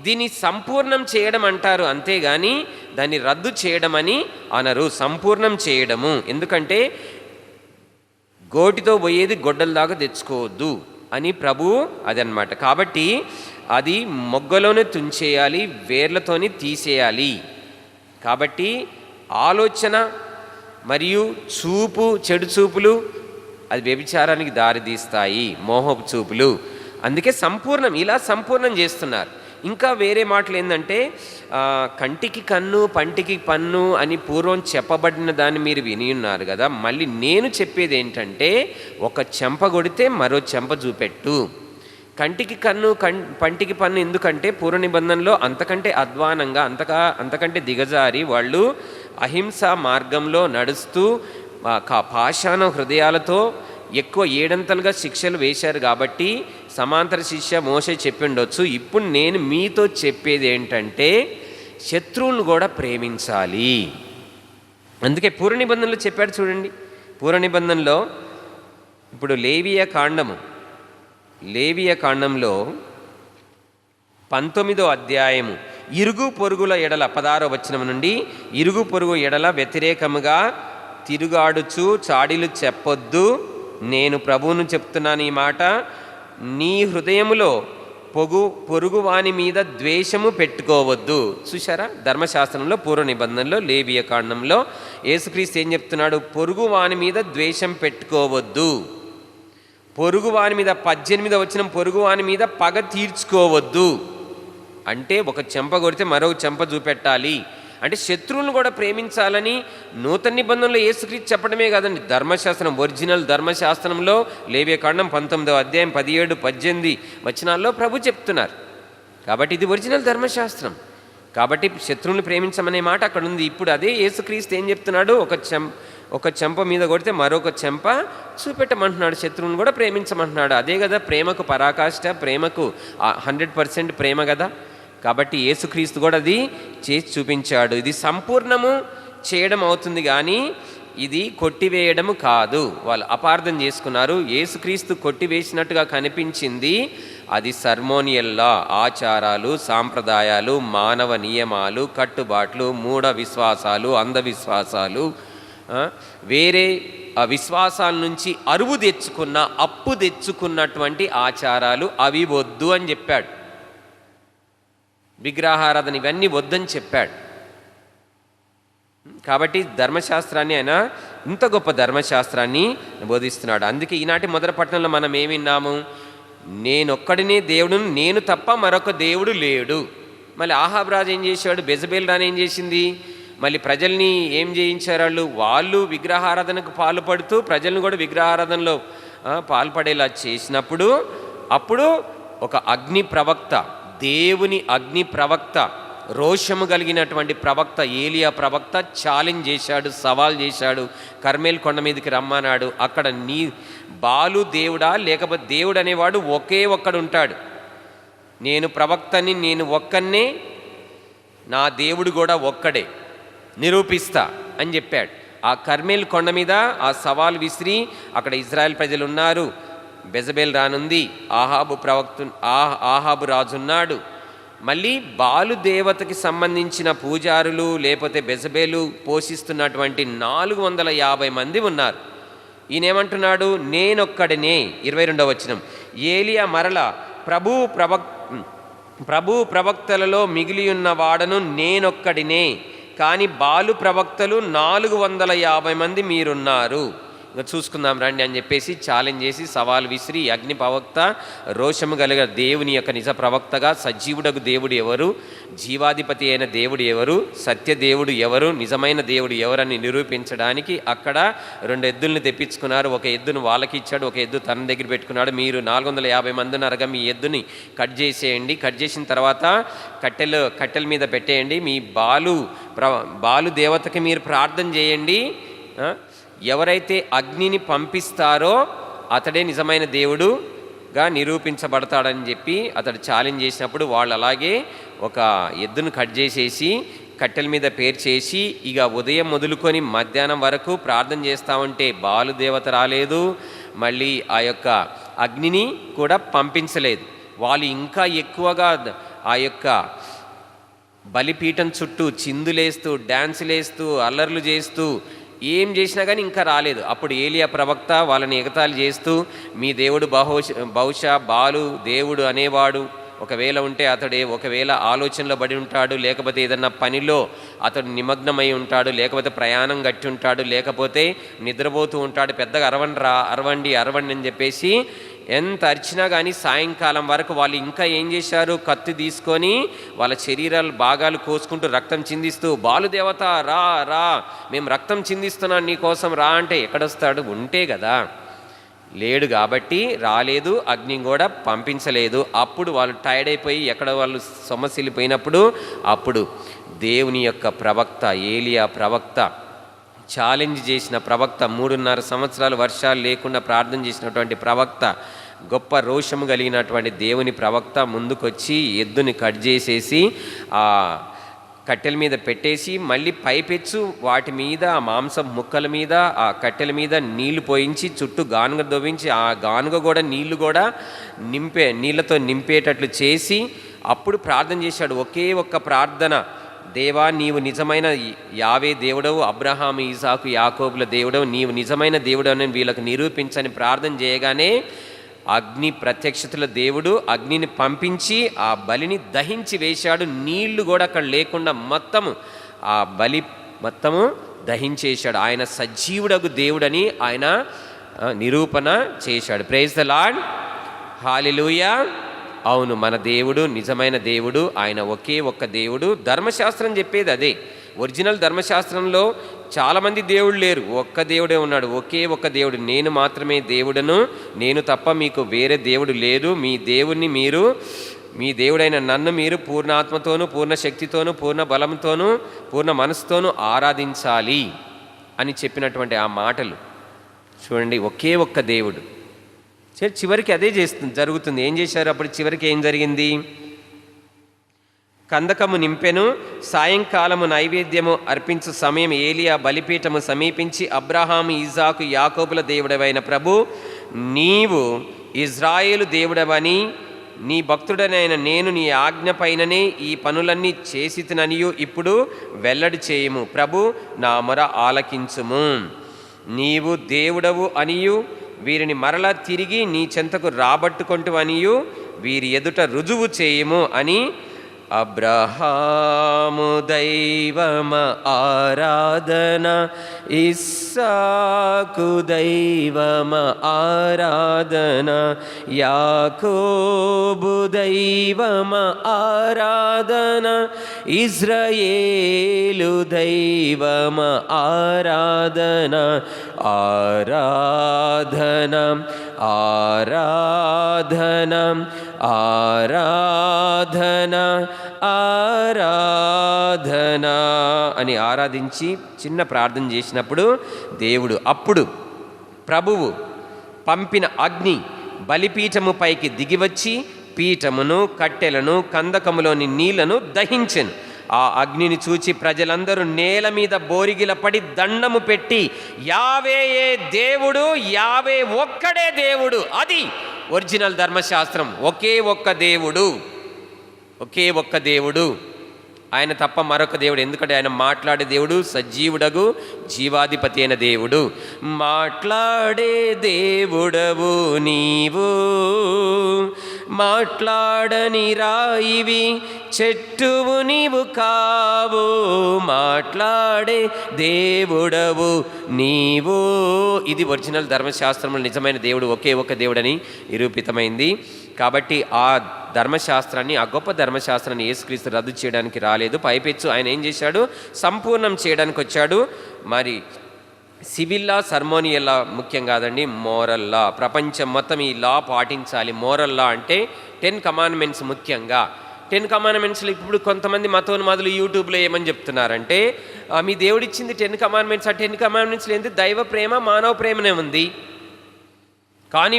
దీన్ని సంపూర్ణం చేయడం అంటారు, అంతేగాని దాన్ని రద్దు చేయడం అని అనరు. సంపూర్ణం చేయడము. ఎందుకంటే గోటితో పోయేది గొడ్డల దాకా తెచ్చుకోవద్దు అని ప్రభువు అదనమాట. కాబట్టి అది మొగ్గలోనే తుంచేయాలి, వేర్లతోని తీసేయాలి. కాబట్టి ఆలోచన మరియు చూపు, చెడు చూపులు అది వ్యభిచారానికి దారితీస్తాయి, మోహపు చూపులు. అందుకే సంపూర్ణం, ఇలా సంపూర్ణం చేస్తున్నారు. ఇంకా వేరే మాటలు ఏంటంటే, కంటికి కన్ను పంటికి పన్ను అని పూర్వం చెప్పబడిన దాన్ని మీరు విని ఉన్నారు కదా. మళ్ళీ నేను చెప్పేది ఏంటంటే, ఒక చెంప కొడితే మరో చెంప చూపెట్టు. కంటికి కన్ను పంటికి పన్ను ఎందుకంటే పూర్వ నిబంధనలో అంతకంటే అధ్వానంగా, అంతకంటే దిగజారి వాళ్ళు అహింస మార్గంలో నడుస్తూ పాషాణ హృదయాలతో ఎక్కువ 7 శిక్షలు వేశారు. కాబట్టి సమాంతర శిక్ష మోసే చెప్పిండొచ్చు. ఇప్పుడు నేను మీతో చెప్పేది ఏంటంటే, శత్రువులను కూడా ప్రేమించాలి. అందుకే పూర్వ నిబంధనలో చెప్పాడు చూడండి. పూర్వ నిబంధనలో ఇప్పుడు లేవియ కాండంలో 19వ అధ్యాయము ఇరుగు పొరుగుల ఎడల 16వ వచనం నుండి, ఇరుగు పొరుగు ఎడల వ్యతిరేకముగా తిరుగాడుచు చాడీలు చెప్పొద్దు, నేను ప్రభువును చెప్తున్నాను ఈ మాట, నీ హృదయములో పొరుగు వాని మీద ద్వేషము పెట్టుకోవద్దు. చూసారా, ధర్మశాస్త్రంలో పూర్వ నిబంధనలో లేవియ కాండంలో యేసుక్రీస్తు ఏం చెప్తున్నాడు? పొరుగు వాని మీద ద్వేషం పెట్టుకోవద్దు. పొరుగు వాని మీద 18వ వచనం, పొరుగు వాని మీద పగ తీర్చుకోవద్దు. అంటే ఒక చెంప కొడితే మరో చెంప చూపెట్టాలి అంటే శత్రువులను కూడా ప్రేమించాలని నూతన నిబంధనలో యేసుక్రీస్తు చెప్పడమే కాదండి, ధర్మశాస్త్రం, ఒరిజినల్ ధర్మశాస్త్రంలో లేవియకాండం 19వ అధ్యాయం 17, 18 వచనాల్లో ప్రభు చెప్తున్నారు. కాబట్టి ఇది ఒరిజినల్ ధర్మశాస్త్రం. కాబట్టి శత్రువులను ప్రేమించమనే మాట అక్కడ ఉంది. ఇప్పుడు అదే యేసుక్రీస్తు ఏం చెప్తున్నాడు, ఒక చెంప మీద కొడితే మరొక చెంప చూపెట్టమంటున్నాడు, శత్రువులను కూడా ప్రేమించమంటున్నాడు. అదే కదా ప్రేమకు పరాకాష్ట, ప్రేమకు 100% ప్రేమ కదా. కాబట్టి యేసుక్రీస్తు కూడా అది చేసి చూపించాడు. ఇది సంపూర్ణము చేయడం అవుతుంది కానీ ఇది కొట్టివేయడము కాదు. వాళ్ళు అపార్థం చేసుకున్నారు. యేసుక్రీస్తు కొట్టివేసినట్టుగా కనిపించింది. అది సర్మోనియల్ లా, ఆచారాలు, సాంప్రదాయాలు, మానవ నియమాలు, కట్టుబాట్లు, మూఢ విశ్వాసాలు, అంధవిశ్వాసాలు, వేరే విశ్వాసాల నుంచి అరువు తెచ్చుకున్న, అప్పు తెచ్చుకున్నటువంటి ఆచారాలు అవి వద్దు అని చెప్పాడు. విగ్రహారాధన ఇవన్నీ వద్దని చెప్పాడు. కాబట్టి ధర్మశాస్త్రాన్ని ఆయన ఇంత గొప్ప ధర్మశాస్త్రాన్ని బోధిస్తున్నాడు. అందుకే ఈనాటి మొదటి పట్టణంలో మనం ఏమి విన్నాము, నేనొక్కడినే దేవుడును, నేను తప్ప మరొక దేవుడు లేడు. మళ్ళీ ఆహాబు రాజు ఏం చేశాడు, బెజబేల్ రాణి ఏం చేసింది, మళ్ళీ ప్రజల్ని ఏం చేయించారు, వాళ్ళు విగ్రహారాధనకు పాల్పడుతూ ప్రజల్ని కూడా విగ్రహారాధనలో పాల్పడేలా చేసినప్పుడు అప్పుడు ఒక అగ్ని ప్రవక్త, దేవుని అగ్ని ప్రవక్త, రోషము కలిగినటువంటి ప్రవక్త ఏలియా ప్రవక్త ఛాలెంజ్ చేశాడు, సవాల్ చేశాడు. కర్మేల్ కొండ మీదకి రమ్మన్నాడు. అక్కడ నీ బాలు దేవుడా లేకపోతే దేవుడు అనేవాడు ఒకే ఒక్కడు ఉంటాడు, నేను ప్రవక్తని, నేను ఒక్కనే, నా దేవుడు కూడా ఒక్కడే, నిరూపిస్తా అని చెప్పాడు. ఆ కర్మేల్ కొండ మీద ఆ సవాల్ విసిరి అక్కడ ఇజ్రాయెల్ ప్రజలు ఉన్నారు, బెజబేల్ రానుంది, ఆహాబు రాజున్నాడు. మళ్ళీ బాలు దేవతకి సంబంధించిన పూజారులు లేకపోతే బెజబేలు పోషిస్తున్నటువంటి 450 మంది ఉన్నారు. ఈయనేమంటున్నాడు, నేనొక్కడినే. 22వ వచనం, ఏలియా మరల ప్రభు ప్రవక్తలలో మిగిలి ఉన్న వాడను నేనొక్కడినే, కానీ బాలు ప్రవక్తలు 450 మంది మీరున్నారు. ఇంకా చూసుకుందాం రండి అని చెప్పేసి ఛాలెంజ్ చేసి సవాల్ విసిరి అగ్ని ప్రవక్త, రోషము కలిగిన దేవుని యొక్క నిజ ప్రవక్తగా సజీవుడకు దేవుడు ఎవరు, జీవాధిపతి అయిన దేవుడు ఎవరు, సత్యదేవుడు ఎవరు, నిజమైన దేవుడు ఎవరని నిరూపించడానికి అక్కడ 2 ఎద్దుల్ని తెప్పించుకున్నారు. ఒక ఎద్దును వాళ్ళకి ఇచ్చాడు, ఒక ఎద్దు తన దగ్గర పెట్టుకున్నాడు. మీరు 450 మంది ఉన్నారుగా, మీ ఎద్దుని కట్ చేసేయండి, కట్ చేసిన తర్వాత కట్టెల మీద పెట్టేయండి, మీ బాలు దేవతకి మీరు ప్రార్థన చేయండి, ఎవరైతే అగ్నిని పంపిస్తారో అతడే నిజమైన దేవుడుగా నిరూపించబడతాడని చెప్పి అతడు ఛాలెంజ్ చేసినప్పుడు వాళ్ళు అలాగే ఒక ఎద్దును కట్ చేసేసి కట్టెల మీద పేర్చేసి ఇక ఉదయం మొదలుకొని మధ్యాహ్నం వరకు ప్రార్థన చేస్తూ ఉంటే బాలు దేవత రాలేదు, మళ్ళీ ఆ యొక్క అగ్నిని కూడా పంపించలేదు. వాళ్ళు ఇంకా ఎక్కువగా ఆ యొక్క బలిపీఠం చుట్టూ చిందులేస్తూ, డ్యాన్సులేస్తూ, అల్లర్లు చేస్తూ ఏం చేసినా కానీ ఇంకా రాలేదు. అప్పుడు ఏలియా ప్రవక్త వాళ్ళని ఎగతాళి చేస్తూ, మీ దేవుడు బహుశా బాలు దేవుడు అనేవాడు ఒకవేళ ఉంటే అతడే ఒకవేళ ఆలోచనలో పడి ఉంటాడు, లేకపోతే ఏదన్నా పనిలో అతడు నిమగ్నమై ఉంటాడు, లేకపోతే ప్రయాణం గట్టి ఉంటాడు, లేకపోతే నిద్రపోతూ ఉంటాడు, పెద్దగా అరవండి అని చెప్పేసి ఎంత అరిచినా కానీ సాయంకాలం వరకు వాళ్ళు ఇంకా ఏం చేశారు, కత్తి తీసుకొని వాళ్ళ శరీరాలు భాగాలు కోసుకుంటూ రక్తం చిందిస్తూ, బాలుదేవత రా మేము రక్తం చిందిస్తున్నాం నీకోసం రా అంటే ఎక్కడొస్తాడు, ఉంటే కదా, లేడు కాబట్టి రాలేదు, అగ్ని కూడా పంపించలేదు. అప్పుడు వాళ్ళు టైర్డ్ అయిపోయి ఎక్కడ వాళ్ళు సొమ్మసిల్లిపోయినప్పుడు అప్పుడు దేవుని యొక్క ప్రవక్త ఏలియా ప్రవక్త, ఛాలెంజ్ చేసిన ప్రవక్త, 3.5 సంవత్సరాలు వర్షాలు లేకుండా ప్రార్థన చేసినటువంటి ప్రవక్త, గొప్ప రోషము కలిగినటువంటి దేవుని ప్రవక్త ముందుకొచ్చి ఎద్దుని కట్ చేసేసి ఆ కట్టెల మీద పెట్టేసి మళ్ళీ పైపెచ్చు వాటి మీద ఆ మాంసం ముక్కల మీద ఆ కట్టెల మీద నీళ్లు పోయించి చుట్టూ గానుగ దొవ్వించి ఆ గానుగ కూడా నీళ్లు కూడా నీళ్ళతో నింపేటట్లు చేసి అప్పుడు ప్రార్థన చేశాడు. ఒకే ఒక్క ప్రార్థన, దేవా నీవు నిజమైన యావే దేవుడవు, అబ్రహాము ఇసాకు యాకోబుల దేవుడవు, నీవు నిజమైన దేవుడవు వీళ్ళకు నిరూపించని ప్రార్థన చేయగానే అగ్ని ప్రత్యక్షతల దేవుడు అగ్నిని పంపించి ఆ బలిని దహించి వేశాడు. నీళ్లు కూడా అక్కడ లేకుండా మొత్తము ఆ బలి మొత్తము దహించేశాడు. ఆయన సజీవుడగు దేవుడని ఆయన నిరూపణ చేశాడు. ప్రైజ్ ద లార్డ్, హల్లెలూయా. అవును, మన దేవుడు నిజమైన దేవుడు, ఆయన ఒకే ఒక్క దేవుడు. ధర్మశాస్త్రం చెప్పేది అదే. ఒరిజినల్ ధర్మశాస్త్రంలో చాలామంది దేవుడు లేరు, ఒక్క దేవుడే ఉన్నాడు, ఒకే ఒక్క దేవుడు, నేను మాత్రమే దేవుడను, నేను తప్ప మీకు వేరే దేవుడు లేదు, మీ దేవుణ్ణి మీరు, మీ దేవుడైన నన్ను మీరు పూర్ణ ఆత్మతోనూ పూర్ణ శక్తితోనూ పూర్ణ బలంతోనూ పూర్ణ మనసుతోనూ ఆరాధించాలి అని చెప్పినటువంటి ఆ మాటలు చూడండి. ఒకే ఒక్క దేవుడు. చివరికి అదే జరుగుతుంది. ఏం చేశారు అప్పుడు? చివరికి ఏం జరిగింది? కందకము నింపెను. సాయంకాలము నైవేద్యము అర్పించు సమయం ఏలియా బలిపీఠము సమీపించి, అబ్రహాము ఇస్సాకు యాకోబుల దేవుడవైన ప్రభు, నీవు ఇజ్రాయేలు దేవుడవని నీ భక్తుడనైన నేను నీ ఆజ్ఞ పైననే ఈ పనులన్నీ చేసితిననియు ఇప్పుడు వెల్లడి చేయము. ప్రభు, నా మొర ఆలకించుము. నీవు దేవుడవు అనియు వీరిని మరలా తిరిగి నీ చెంతకు రాబట్టుకొంటువనియు వీరి ఎదుట రుజువు చేయము అని అబ్రహాము దైవమ ఆరాధన, ఇస్సాకు దైవమ ఆరాధన, యాకోబు దైవమ ఆరాధన, ఇజ్రాయేలు దైవమ ఆరాధన, ఆరాధన ఆరాధన ఆరాధన ఆరాధన అని ఆరాధించి చిన్న ప్రార్థన చేసినప్పుడు దేవుడు అప్పుడు ప్రభువు పంపిన అగ్ని బలిపీఠము పైకి దిగివచ్చి పీఠమును కట్టెలను కందకములోని నీళ్లను దహించెను. ఆ అగ్నిని చూచి ప్రజలందరూ నేల మీద బోరిగిల పడి దండము పెట్టి, యావేయే దేవుడు, యావే ఒక్కడే దేవుడు. అది ఒరిజినల్ ధర్మశాస్త్రం. ఒకే ఒక్క దేవుడు, ఒకే ఒక్క దేవుడు, ఆయన తప్ప మరొక దేవుడు. ఎందుకంటే ఆయన మాట్లాడే దేవుడు, సజీవుడగు జీవాధిపతి అయిన దేవుడు. మాట్లాడే దేవుడవు నీవు, మాట్లాడని రాయివి చెట్టువు నీవు కావు, మాట్లాడే దేవుడవు నీవు. ఇది ఒరిజినల్ ధర్మశాస్త్రంలో నిజమైన దేవుడు ఒకే ఒక దేవుడని నిరూపితమైంది. కాబట్టి ఆ ధర్మశాస్త్రాన్ని, ఆ గొప్ప ధర్మశాస్త్రాన్ని యేసుక్రీస్తు రద్దు చేయడానికి రాలేదు. పైపెచ్చు ఆయన ఏం చేశాడు? సంపూర్ణం చేయడానికి వచ్చాడు. మరి సివిల్ లా, సర్మోనియల్ లా ముఖ్యం కాదండి, మోరల్ లా. ప్రపంచం మొత్తం ఈ లా పాటించాలి. మోరల్ లా అంటే 10 కమాండ్మెంట్స్. ముఖ్యంగా 10 కమాండ్మెంట్స్లో ఇప్పుడు కొంతమంది మతోన్మాదులు యూట్యూబ్లో ఏమని చెప్తున్నారంటే, మీ దేవుడిచ్చింది 10 కమాండ్మెంట్స్, ఆ 10 కమాండ్మెంట్స్లో ఏంది? దైవ ప్రేమ, మానవ ప్రేమనే ఉంది. కానీ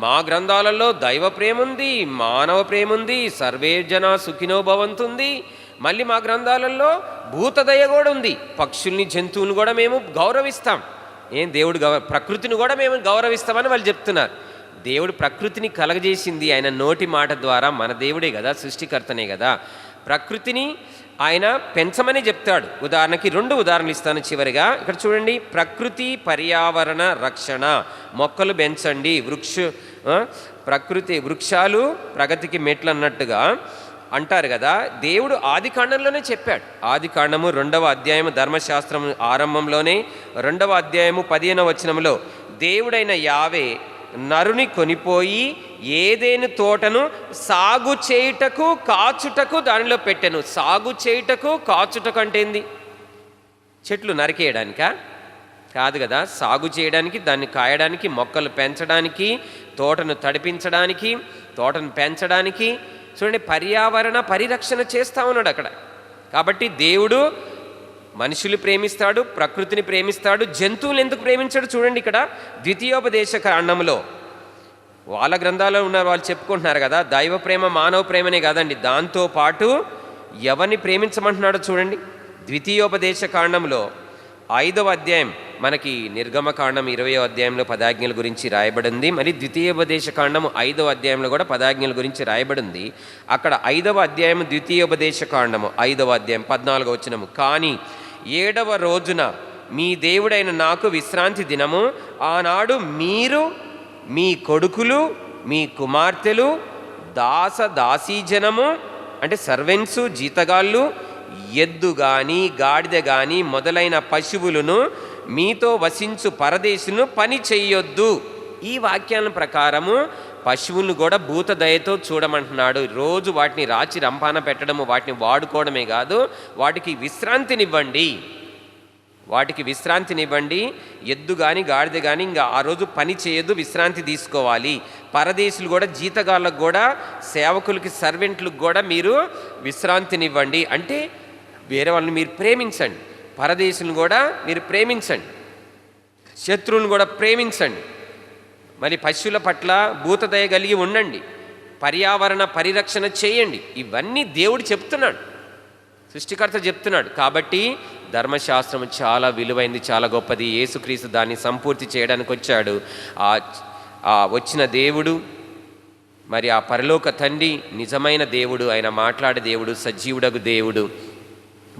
మా గ్రంథాలలో దైవ ప్రేమ ఉంది, మానవ ప్రేమ ఉంది, సర్వే జన సుఖినో భవంతుంది. మళ్ళీ మా గ్రంథాలలో భూతదయ కూడా ఉంది. పక్షుల్ని, జంతువుని కూడా మేము గౌరవిస్తాం. దేవుడు ప్రకృతిని కూడా మేము గౌరవిస్తామని వాళ్ళు చెప్తున్నారు. దేవుడు ప్రకృతిని కలగజేసింది ఆయన నోటి మాట ద్వారా. మన దేవుడే కదా, సృష్టికర్తనే కదా. ప్రకృతిని ఆయన పెంచమని చెప్తాడు. ఉదాహరణకి 2 ఉదాహరణలు ఇస్తాను చివరిగా. ఇక్కడ చూడండి, ప్రకృతి పర్యావరణ రక్షణ. మొక్కలు పెంచండి, ప్రకృతి వృక్షాలు ప్రగతికి మెట్లు అన్నట్టుగా అంటారు కదా. దేవుడు ఆది కాండంలోనే చెప్పాడు. ఆది కాండము 2వ అధ్యాయము ధర్మశాస్త్రం ఆరంభంలోనే 2వ అధ్యాయము 15వ వచనంలో దేవుడైన యావే నరుని కొనిపోయి ఏదేను తోటను సాగు చేయుటకు కాచుటకు దానిలో పెట్టెను. సాగు చేయుటకు కాచుటకు అంటే ఏంది? చెట్లు నరికేయడానికా? కాదు కదా. సాగు చేయడానికి, దాన్ని కాయడానికి, మొక్కలు పెంచడానికి, తోటను తడిపించడానికి, తోటను పెంచడానికి. చూడండి, పర్యావరణ పరిరక్షణ చేస్తూ ఉన్నాడు అక్కడ. కాబట్టి దేవుడు మనుషులు ప్రేమిస్తాడు, ప్రకృతిని ప్రేమిస్తాడు. జంతువులు ఎందుకు ప్రేమించాడు చూడండి. ఇక్కడ ద్వితీయోపదేశ కాండంలో వాళ్ళ గ్రంథాల్లో ఉన్న వాళ్ళు చెప్పుకుంటున్నారు కదా, దైవ ప్రేమ మానవ ప్రేమనే కాదండి, దాంతోపాటు ఎవరిని ప్రేమించమంటున్నాడో చూడండి. ద్వితీయోపదేశ కాండంలో 5వ అధ్యాయం, మనకి నిర్గమకాండం 20వ అధ్యాయంలో 10 ఆజ్ఞల గురించి రాయబడింది. మరి ద్వితీయోపదేశ కాండము 5వ అధ్యాయంలో కూడా 10 ఆజ్ఞల గురించి రాయబడింది. అక్కడ 5వ అధ్యాయం ద్వితీయోపదేశ కాండము 5వ అధ్యాయం 14వ వచనము, కానీ 7వ రోజున మీ దేవుడైన నాకు విశ్రాంతి దినము. ఆనాడు మీరు, మీ కొడుకులు, మీ కుమార్తెలు, దాసీజనము అంటే సర్వెంట్సు, జీతగాళ్ళు, ఎద్దు కానీ గాడిద కానీ మొదలైన పశువులను, మీతో వసించు పరదేశును పని చెయ్యొద్దు. ఈ వాక్యాల ప్రకారము పశువులను కూడా భూత దయతో చూడమంటున్నాడు. రోజు వాటిని రాచి రంపాన పెట్టడము, వాటిని వాడుకోవడమే కాదు, వాటికి విశ్రాంతినివ్వండి. ఎద్దు కానీ గాడిద కానీ ఇంకా ఆ రోజు పని చేయొద్దు, విశ్రాంతి తీసుకోవాలి. పరదేశులు కూడా, జీతగాళ్ళకు కూడా, సేవకులకి, సర్వెంట్లకు కూడా మీరు విశ్రాంతినివ్వండి. అంటే వేరే వాళ్ళని మీరు ప్రేమించండి, పరదేశులను కూడా మీరు ప్రేమించండి, శత్రువులను కూడా ప్రేమించండి. మరి పశువుల పట్ల భూతదయ కలిగి ఉండండి, పర్యావరణ పరిరక్షణ చేయండి. ఇవన్నీ దేవుడు చెప్తున్నాడు, సృష్టికర్త చెప్తున్నాడు. కాబట్టి ధర్మశాస్త్రం చాలా విలువైంది, చాలా గొప్పది. యేసుక్రీస్తు దాన్ని సంపూర్తి చేయడానికి వచ్చాడు. వచ్చిన దేవుడు, మరి ఆ పరలోక తండ్రి నిజమైన దేవుడు, ఆయన మాట్లాడే దేవుడు, సజీవుడగు దేవుడు,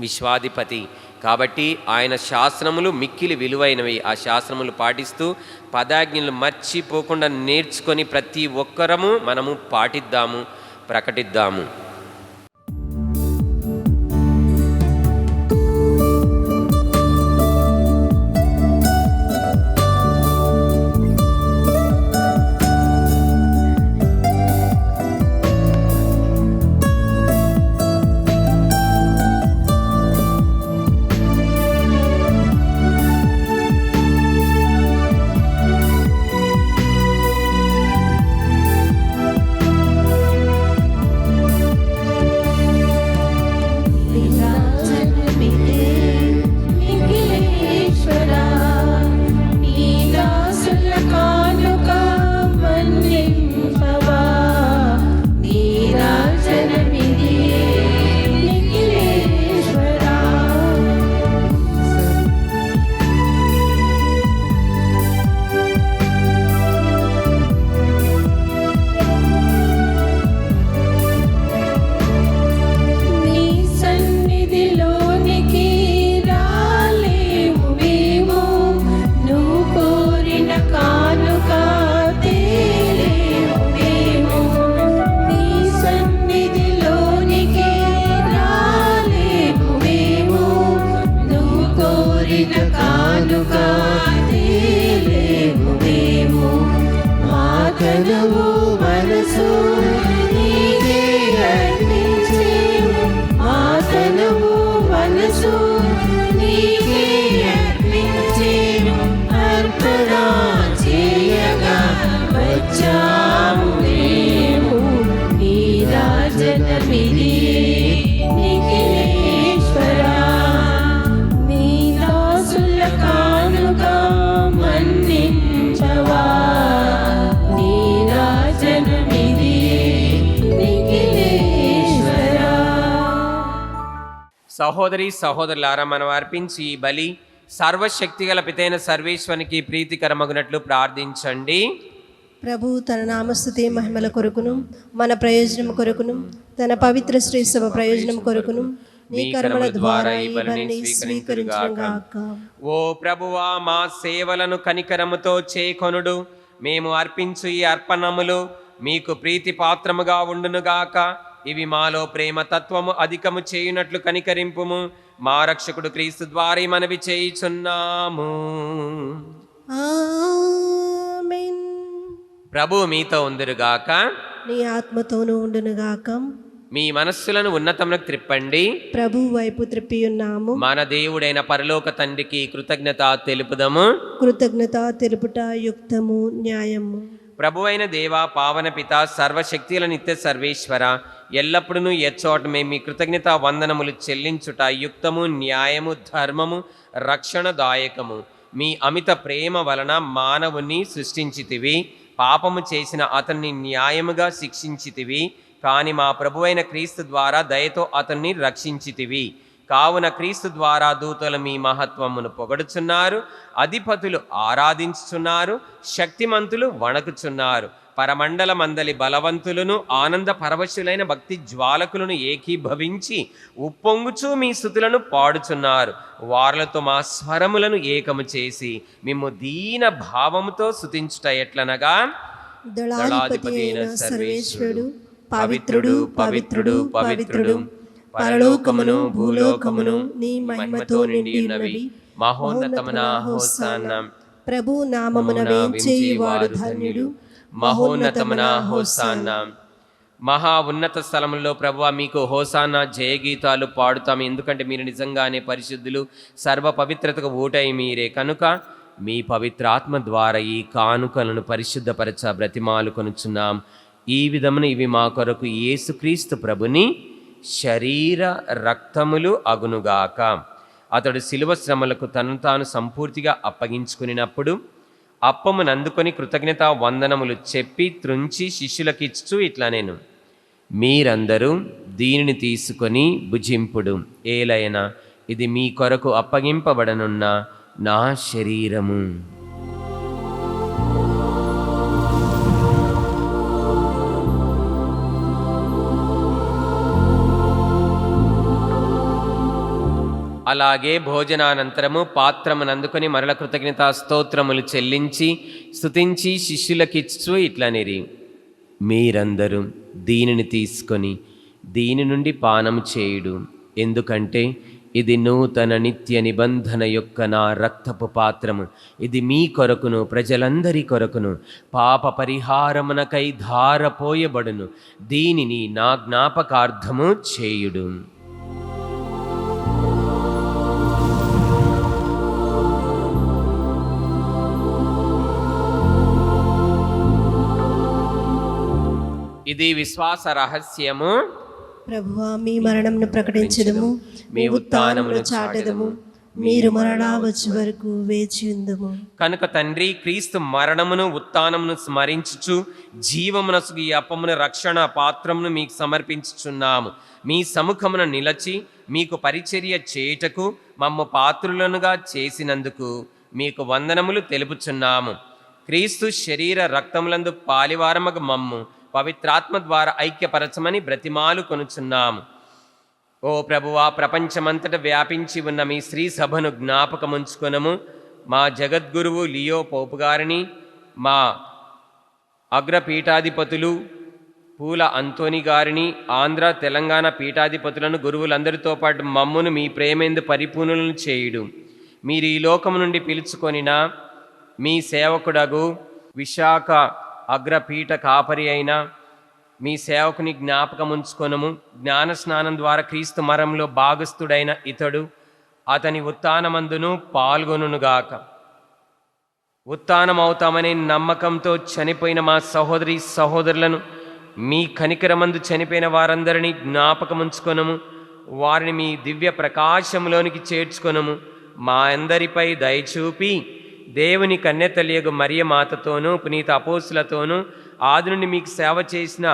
విశ్వాధిపతి. కాబట్టి ఆయన శాస్త్రములు మిక్కిలి విలువైనవి. ఆ శాస్త్రములు పాటిస్తూ పదాజ్ఞలు మర్చిపోకుండా నేర్చుకొని ప్రతి ఒక్కరము మనము పాటిద్దాము, ప్రకటిద్దాము. సహోదరి సహోదరులారా, మనం అర్పించి ఈ బలి సర్వశక్తిగల పితైన సర్వేశ్వరునికి ప్రీతికరమగునట్లు ప్రార్థించండి. ప్రభు తన నామస్తుతి మహిమల కొరకును, మన ప్రయోజనం కొరకును, తన పవిత్ర శ్రీ సభ ప్రయోజనం కొరకును నీ కర్మల ద్వారా ఈ బలిని స్వీకరించుగాక. ఓ ప్రభువా, మా సేవలను కనికరముతో చేకొనుడు. మేము అర్పించు ఈ అర్పణములు మీకు ప్రీతి పాత్రముగా ఉండునుగాక. ఇవి మాలో ప్రేమ తత్వము అధికము చేయునట్లు కనికరింపుము. మా రక్షకుడు క్రీస్తు ద్వారా మనవి చేయుచున్నాము. ఆమేన్. ప్రభు మీతో ఉందురుగాక, నీ ఆత్మతోనూ ఉండునుగాక. మీ మనస్సులను ఉన్నతమునకు త్రిప్పండి. ప్రభు వైపు త్రిప్పి ఉన్నాము. మన దేవుడైన పరలోక తండ్రికి కృతజ్ఞత తెలుపుదము. కృతజ్ఞత తెలుపుట యుక్తము, న్యాయము. ప్రభువైన దేవా, పావన పిత, సర్వశక్తుల నిత్య సర్వేశ్వర, ఎల్లప్పుడూ ఎచ్చోట మేము మీ కృతజ్ఞత వందనములు చెల్లించుట యుక్తము, న్యాయము, ధర్మము, రక్షణదాయకము. మీ అమిత ప్రేమ వలన మానవుని సృష్టించితివి, పాపము చేసిన అతన్ని న్యాయముగా శిక్షించితివి. కానీ మా ప్రభువైన క్రీస్తు ద్వారా దయతో అతన్ని రక్షించితివి. కావున క్రీస్తు ద్వారా దూతలు మీ మహత్వమును పొగడుచున్నారు, అధిపతులు ఆరాధించుచున్నారు, శక్తిమంతులు వణకుచున్నారు. పరమండల మందలి బలవంతులను, ఆనంద పరవశులైన భక్తి జ్వాలకులను ఏకీభవించి ఉప్పొంగుచూ మీ స్తుతులను పాడుచున్నారు. వారులతో మా స్వరములను ఏకము చేసి మిమ్ము దీన భావముతో స్తుతించుట ఎట్లనగా, దళాధిపతి అయిన సర్వేశ్వరుడు పవిత్రుడు, పవిత్రుడు, పవిత్రుడు, పరలోకమును భూలోకమును నీ మహిమతో నిండి ఉన్నవి. మహోన్నతమున హోసాన్న. ప్రభు నామమున వేంచేయువాడు ధన్యుడు. మహోన్నతమున హోసాన్నా. మహా ఉన్నత స్థలములో ప్రభువా మీకు హోసానా జయగీతాలు పాడుతాము, ఎందుకంటే మీరు నిజంగానే పరిశుద్ధులు, సర్వ పవిత్రతకు ఊటై మీరే కనుక మీ పవిత్రాత్మ ద్వారా ఈ కానుకలను పరిశుద్ధపరచ బ్రతిమాలు కొనుచున్నాం. ఈ విధమున ఇవి మా కొరకు యేసుక్రీస్తు ప్రభుని శరీర రక్తములు అగునుగాక. అతడు శిలువ శ్రమలకు తను తాను సంపూర్తిగా అప్పగించుకునినప్పుడు అప్పమును అందుకొని కృతజ్ఞతా వందనములు చెప్పి త్రుంచి శిష్యులకిచ్చు ఇట్లా నేను, మీరందరూ దీనిని తీసుకొని భుజింపుడు, ఏలైనా ఇది మీ కొరకు అప్పగింపబడనున్న నా శరీరము. అలాగే భోజనానంతరము పాత్రమును అందుకొని మరల కృతజ్ఞతా స్తోత్రములు చెల్లించి స్తుతించి శిష్యులకిచ్చు ఇట్లనిరి, మీరందరూ దీనిని తీసుకొని దీని నుండి పానము చేయుడు, ఎందుకంటే ఇది నూతన నిత్య నిబంధన యొక్క నా రక్తపు పాత్రము. ఇది మీ కొరకును ప్రజలందరి కొరకును పాప పరిహారమునకై ధారపోయబడును. దీనిని నా జ్ఞాపకార్థము చేయుడు. ఇది విశ్వాస రహస్యము. ప్రభువా మీ మరణమును ప్రకటించదము, మీ ఉత్థానమును చాటెదము, మీరు మరలా వచ్చే వరకు వేచి ఉందుము. కనుక తండ్రి, క్రీస్తు మరణమును ఉత్థానమును స్మరించుచు జీవమునసు ఈ అప్పమును రక్షణ పాత్రమును మీకు సమర్పించుచున్నాము. మీ సముఖమున నిలచి మీకు పరిచర్య చేయుటకు మమ్ము పాత్రులనుగా చేసినందుకు మీకు వందనములు తెలుపుచున్నాము. క్రీస్తు శరీర రక్తములందు పాలివారమగు మమ్ము పవిత్రాత్మ ద్వారా ఐక్యపరచమని బ్రతిమాలు కొనుచున్నాము. ఓ ప్రభువా, ప్రపంచమంతట వ్యాపించి ఉన్న మీ శ్రీ సభను జ్ఞాపకముంచుకొనము. మా జగద్గురువు లియో పోపు గారిని, మా అగ్రపీఠాధిపతులు పూల అంతోని గారిని, ఆంధ్ర తెలంగాణ పీఠాధిపతులను, గురువులందరితో పాటు మమ్మును మీ ప్రేమేందు పరిపూర్ణులను చేయుడు. మీరు ఈ లోకము నుండి పిలుచుకొనిన మీ సేవకుడగు విశాఖ అగ్రపీఠ కాపరి అయిన మీ సేవకుని జ్ఞాపకముంచుకొనము. జ్ఞాన స్నానం ద్వారా క్రీస్తు మరంలో భాగస్థుడైన ఇతడు అతని ఉత్థానమందును పాల్గొనుగాక. ఉత్థానమవుతామనే నమ్మకంతో చనిపోయిన మా సహోదరి సహోదరులను, మీ కనికరమందు చనిపోయిన వారందరినీ జ్ఞాపకముంచుకొనము. వారిని మీ దివ్య ప్రకాశంలోనికి చేర్చుకొనము. మా అందరిపై దయచూపి దేవుని కన్యతల్లియగు మరియ మాతతోనూ పునీత అపోస్తులతోనూ ఆది నుండి మీకు సేవ చేసిన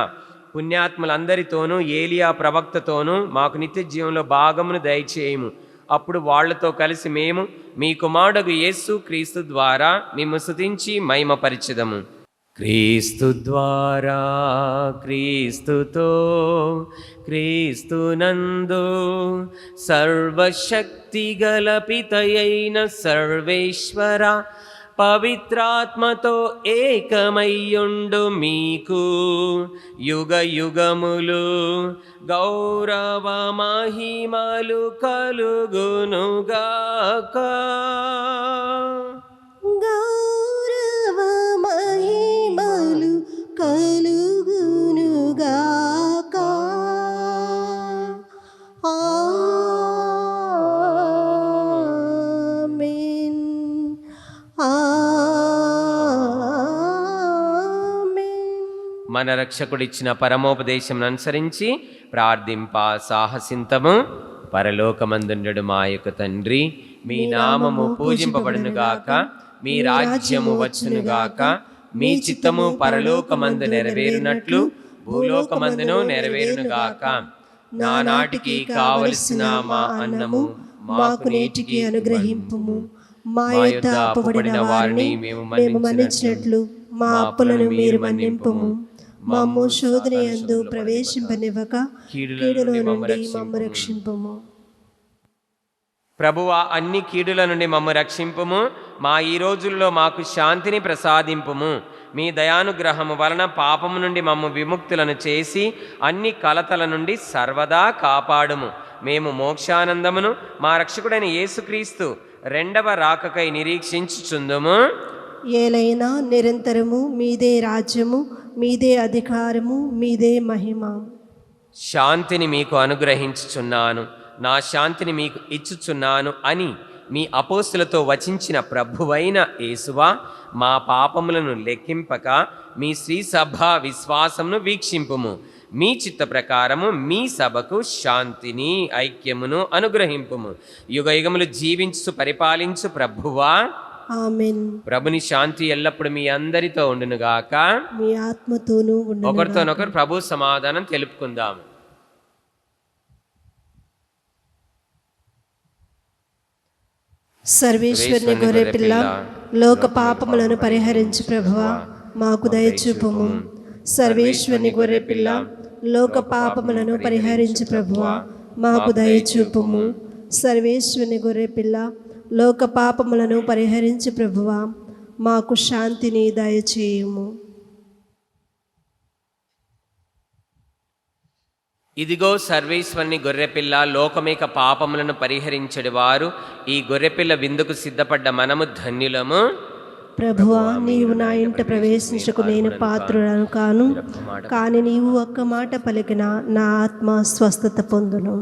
పుణ్యాత్ములందరితోనూ ఏలియా ప్రవక్తతోనూ మాకు నిత్య జీవంలో భాగమును దయచేయము. అప్పుడు వాళ్లతో కలిసి మేము మీ కుమారుడు యేసు క్రీస్తు ద్వారా మిమ్ము స్తుతించి మహిమపరచెదము. క్రీస్తు ద్వారా, క్రీస్తుతో, క్రీస్తునందు సర్వశక్తి గల పితయైన సర్వేశ్వర పవిత్రాత్మతో ఏకమయ్యుండు మీకు యుగ యుగములు గౌరవ మహిమలు కలుగునుగాక. గౌరవ మహిమలు కలుగునుగాక. ఆమేన్. మన రక్షకుడిచ్చిన పరమోపదేశం అనుసరించి ప్రార్థింప సాహసింతము. పరలోకమందుండెడు మా యొక్క తండ్రి, మీ నామము పూజింపబడునుగాక, మీ రాజ్యము వచ్చునుగాక, మీ చిత్తము పరలోకమందు నెరవేరునట్లు భూలోకమందును నెరవేరునుగాక. నానాటికి కావలసిన మా అన్నము మాకు నేటికి అనుగ్రహింపుము. మా యొద్ద అప్పబడిన వారిని మేము మన్నించినట్లు మా అప్పులను మీరు మన్నింపుము. మమ్ము శోధన యందు ప్రవేశింపనివ్వక కీడులో నుండి మమ్ము రక్షింపుము. ప్రభువా, అన్ని కీడుల నుండి మమ్ము రక్షింపుము. మా ఈ రోజుల్లో మాకు శాంతిని ప్రసాదింపుము. మీ దయానుగ్రహము వలన పాపము నుండి మమ్ము విముక్తులను చేసి అన్ని కలతల నుండి సర్వదా కాపాడుము. మేము మోక్షానందమును మా రక్షకుడైన యేసుక్రీస్తు రెండవ రాకకై నిరీక్షించుచుందుము. ఏలైనా నిరంతరము మీదే రాజ్యము, మీదే అధికారము, మీదే మహిమ. శాంతిని మీకు అనుగ్రహించుచున్నాను, నా శాంతిని మీకు ఇచ్చుచున్నాను అని మీ అపోస్తులతో వచించిన ప్రభువైన యేసువా, మా పాపములను లెక్కింపక మీ శ్రీ సభ విశ్వాసమును వీక్షింపుము. మీ చిత్త ప్రకారము మీ సభకు శాంతిని ఐక్యమును అనుగ్రహింపుము. యుగ యుగములు జీవించు పరిపాలించు ప్రభువా, ఆమేన్. ప్రభుని శాంతి ఎల్లప్పుడు మీ అందరితో ఉండునుగాక, మీ ఆత్మతోనూ ఉండును. ఒకరితోనొకరు ప్రభు సమాధానం తెలుపుకుందాము. సర్వేశ్వరుని గొర్రెపిల్ల, లోక పాపములను పరిహరించు ప్రభువా, మాకు దయచూపుము. సర్వేశ్వరుని గొర్రెపిల్ల, లోక పాపములను పరిహరించు ప్రభువా, మాకు దయచూపుము. సర్వేశ్వరుని గొర్రెపిల్ల, లోక పాపములను పరిహరించు ప్రభువా, మాకు శాంతిని దయచేయుము. ఇదిగో సర్వేశ్వరుని గొర్రెపిల్ల, లోకమేక పాపములను పరిహరించడి వారు. ఈ గొర్రెపిల్ల విందుకు సిద్ధపడ్డ మనము ధన్యులము. ప్రభువా, నీవు నా ఇంట ప్రవేశించకు నేను పాత్రులను కాను, కానీ నీవు ఒక్క మాట పలికిన నా ఆత్మ స్వస్థత పొందును.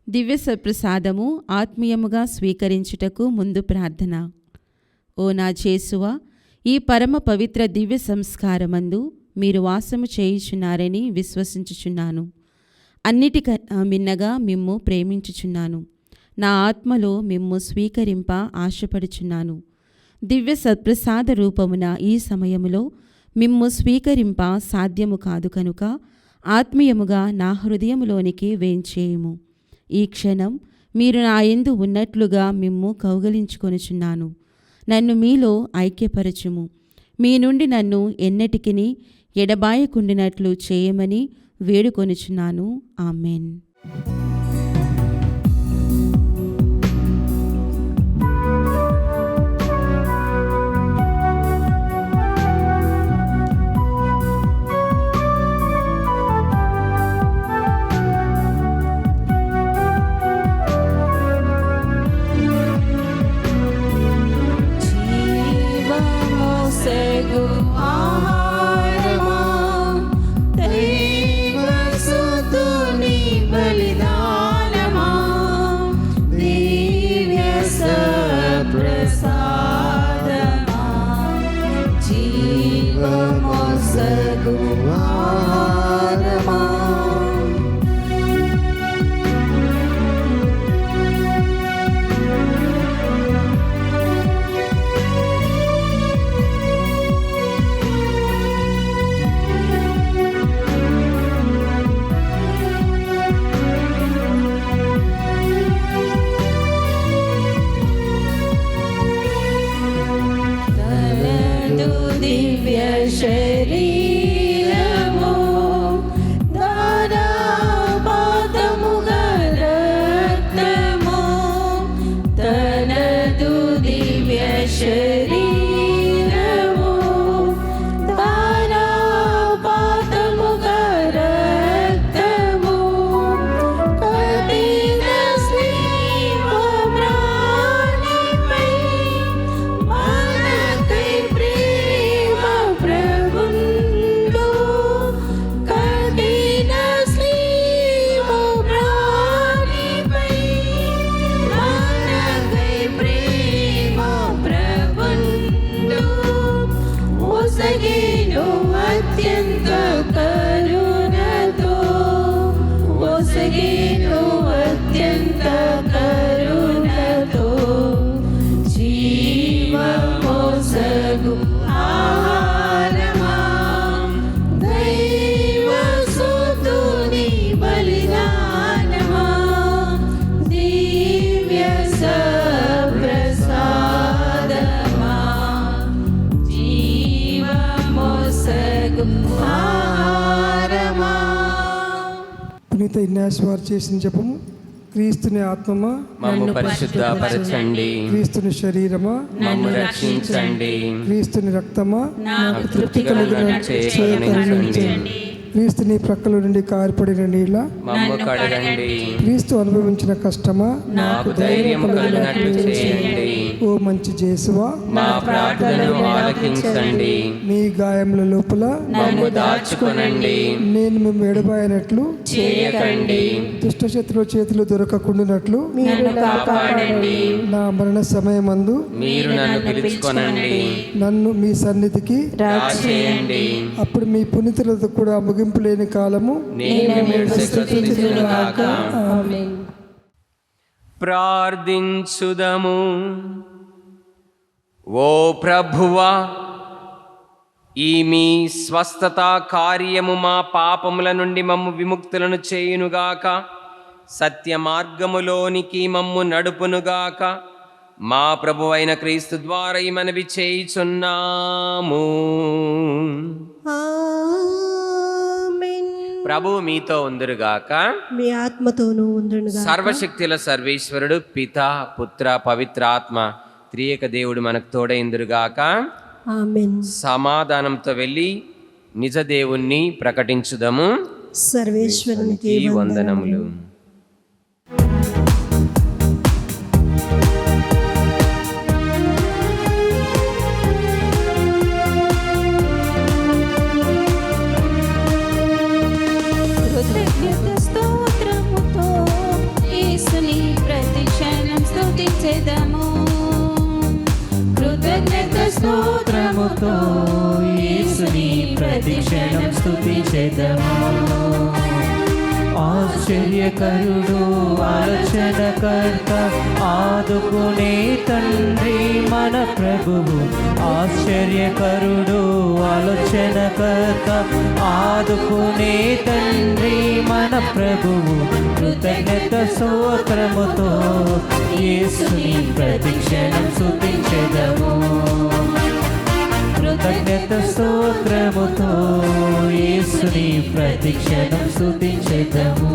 దివ్య సత్ప్రసాదము ఆత్మీయముగా స్వీకరించుటకు ముందు ప్రార్థన. ఓ నా చేసువా, ఈ పరమ పవిత్ర దివ్య సంస్కారమందు మీరు వాసము చేయుచున్నారని విశ్వసించుచున్నాను. అన్నిటికన్నా మిన్నగా మిమ్ము ప్రేమించుచున్నాను. నా ఆత్మలో మిమ్ము స్వీకరింప ఆశపడుచున్నాను. దివ్య సత్ప్రసాద రూపమున ఈ సమయములో మిమ్ము స్వీకరింప సాధ్యము కాదు కనుక ఆత్మీయముగా నా హృదయములోనికి వేంచేయుము. ఈ క్షణం మీరు నా యందు ఉన్నట్లుగా మిమ్ము కౌగలించుకొనుచున్నాను. నన్ను మీలో ఐక్యపరచుము. మీ నుండి నన్ను ఎన్నటికిని ఎడబాయకుండినట్లు చేయమని వేడుకొనుచున్నాను. ఆమెన్. పునీత ఇగ్నాస్ వారు చేసిన జపము. క్రీస్తుని ఆత్మమా మమ్ము పరిశుద్ధపరచండి, క్రీస్తుని శరీరమా మమ్ము రక్షించండి, క్రీస్తుని రక్తమా నాకు తృప్తి కలిగిన చేయకరుణించండి. క్రీస్తుని ప్రక్కల నుండి కారిపడిన నీళ్ళ మమ్ము కడగండి. క్రీస్తు అనుభవించిన కష్టమా నాకు ధైర్యం కలిగినట్లు చేయండి. ఓ మంచి జేసువా, మా ప్రార్థనను ఆలకించండి. మీ గాయముల లోపల మమ్ము దాచుకొనండి. నేను మేము ఎడబాయనట్లు చేయకండి. దుష్టశత్రుల చేతులు దొరకకుండానట్లు నన్ను కాపాడండి. నా మరణ సమయమందు మీరు నన్ను పిలుచుకొనండి. నన్ను మీ సన్నిధికి రాచేయండి. అప్పుడు మీ పునీతులతో కూడా ముగింపు లేని కాలము నేను మిమ్మల్ని స్తుతించుదునుగాక. ఆమేన్. ప్రార్థించుదము. ఓ ప్రభువా, ఈ మీ స్వస్థత కార్యము మా పాపముల నుండి మమ్ము విముక్తులను చేయునుగాక. సత్య మార్గములోనికి మమ్ము నడుపునుగాక. మా ప్రభువైన క్రీస్తు ద్వారా ఈ మనవి చేయుచున్నాము. ఆమేన్. ప్రభు మీతో ఉందురుగాక. మీ ఆత్మతోనూ ఉండునుగా. సర్వశక్తుల సర్వేశ్వరుడు పిత పుత్ర పవిత్రాత్మ త్రియేక దేవుడు మనకు తోడైందురుగాక. ఆమేన్. సమాధానంతో వెళ్ళి నిజ దేవుణ్ణి ప్రకటించుదాము. సర్వేశ్వరునికి ఈ వందనములు. కృతజ్ఞత స్తోత్రముతో యేసుని ప్రతిక్షణం స్తుతించెదము. కృతజ్ఞత స్తోత్రముతో యేసుని ప్రతిక్షణం స్తుతించెదము. ఆశ్చర్యకరుడు, ఆలోచనకర్త, ఆదుకునే తండ్రి మన ప్రభువు. ఆశ్చర్యకరుడు, ఆలోచనకర్త, ఆదుకునే తండ్రి మన ప్రభువు. కృతజ్ఞత స్తోత్రముతో యేసుని ప్రతిక్షణం స్తుతించెదము. కృతజ్ఞత స్తోత్రముతో యేసుని ప్రతిక్షణం స్తుతించెదము.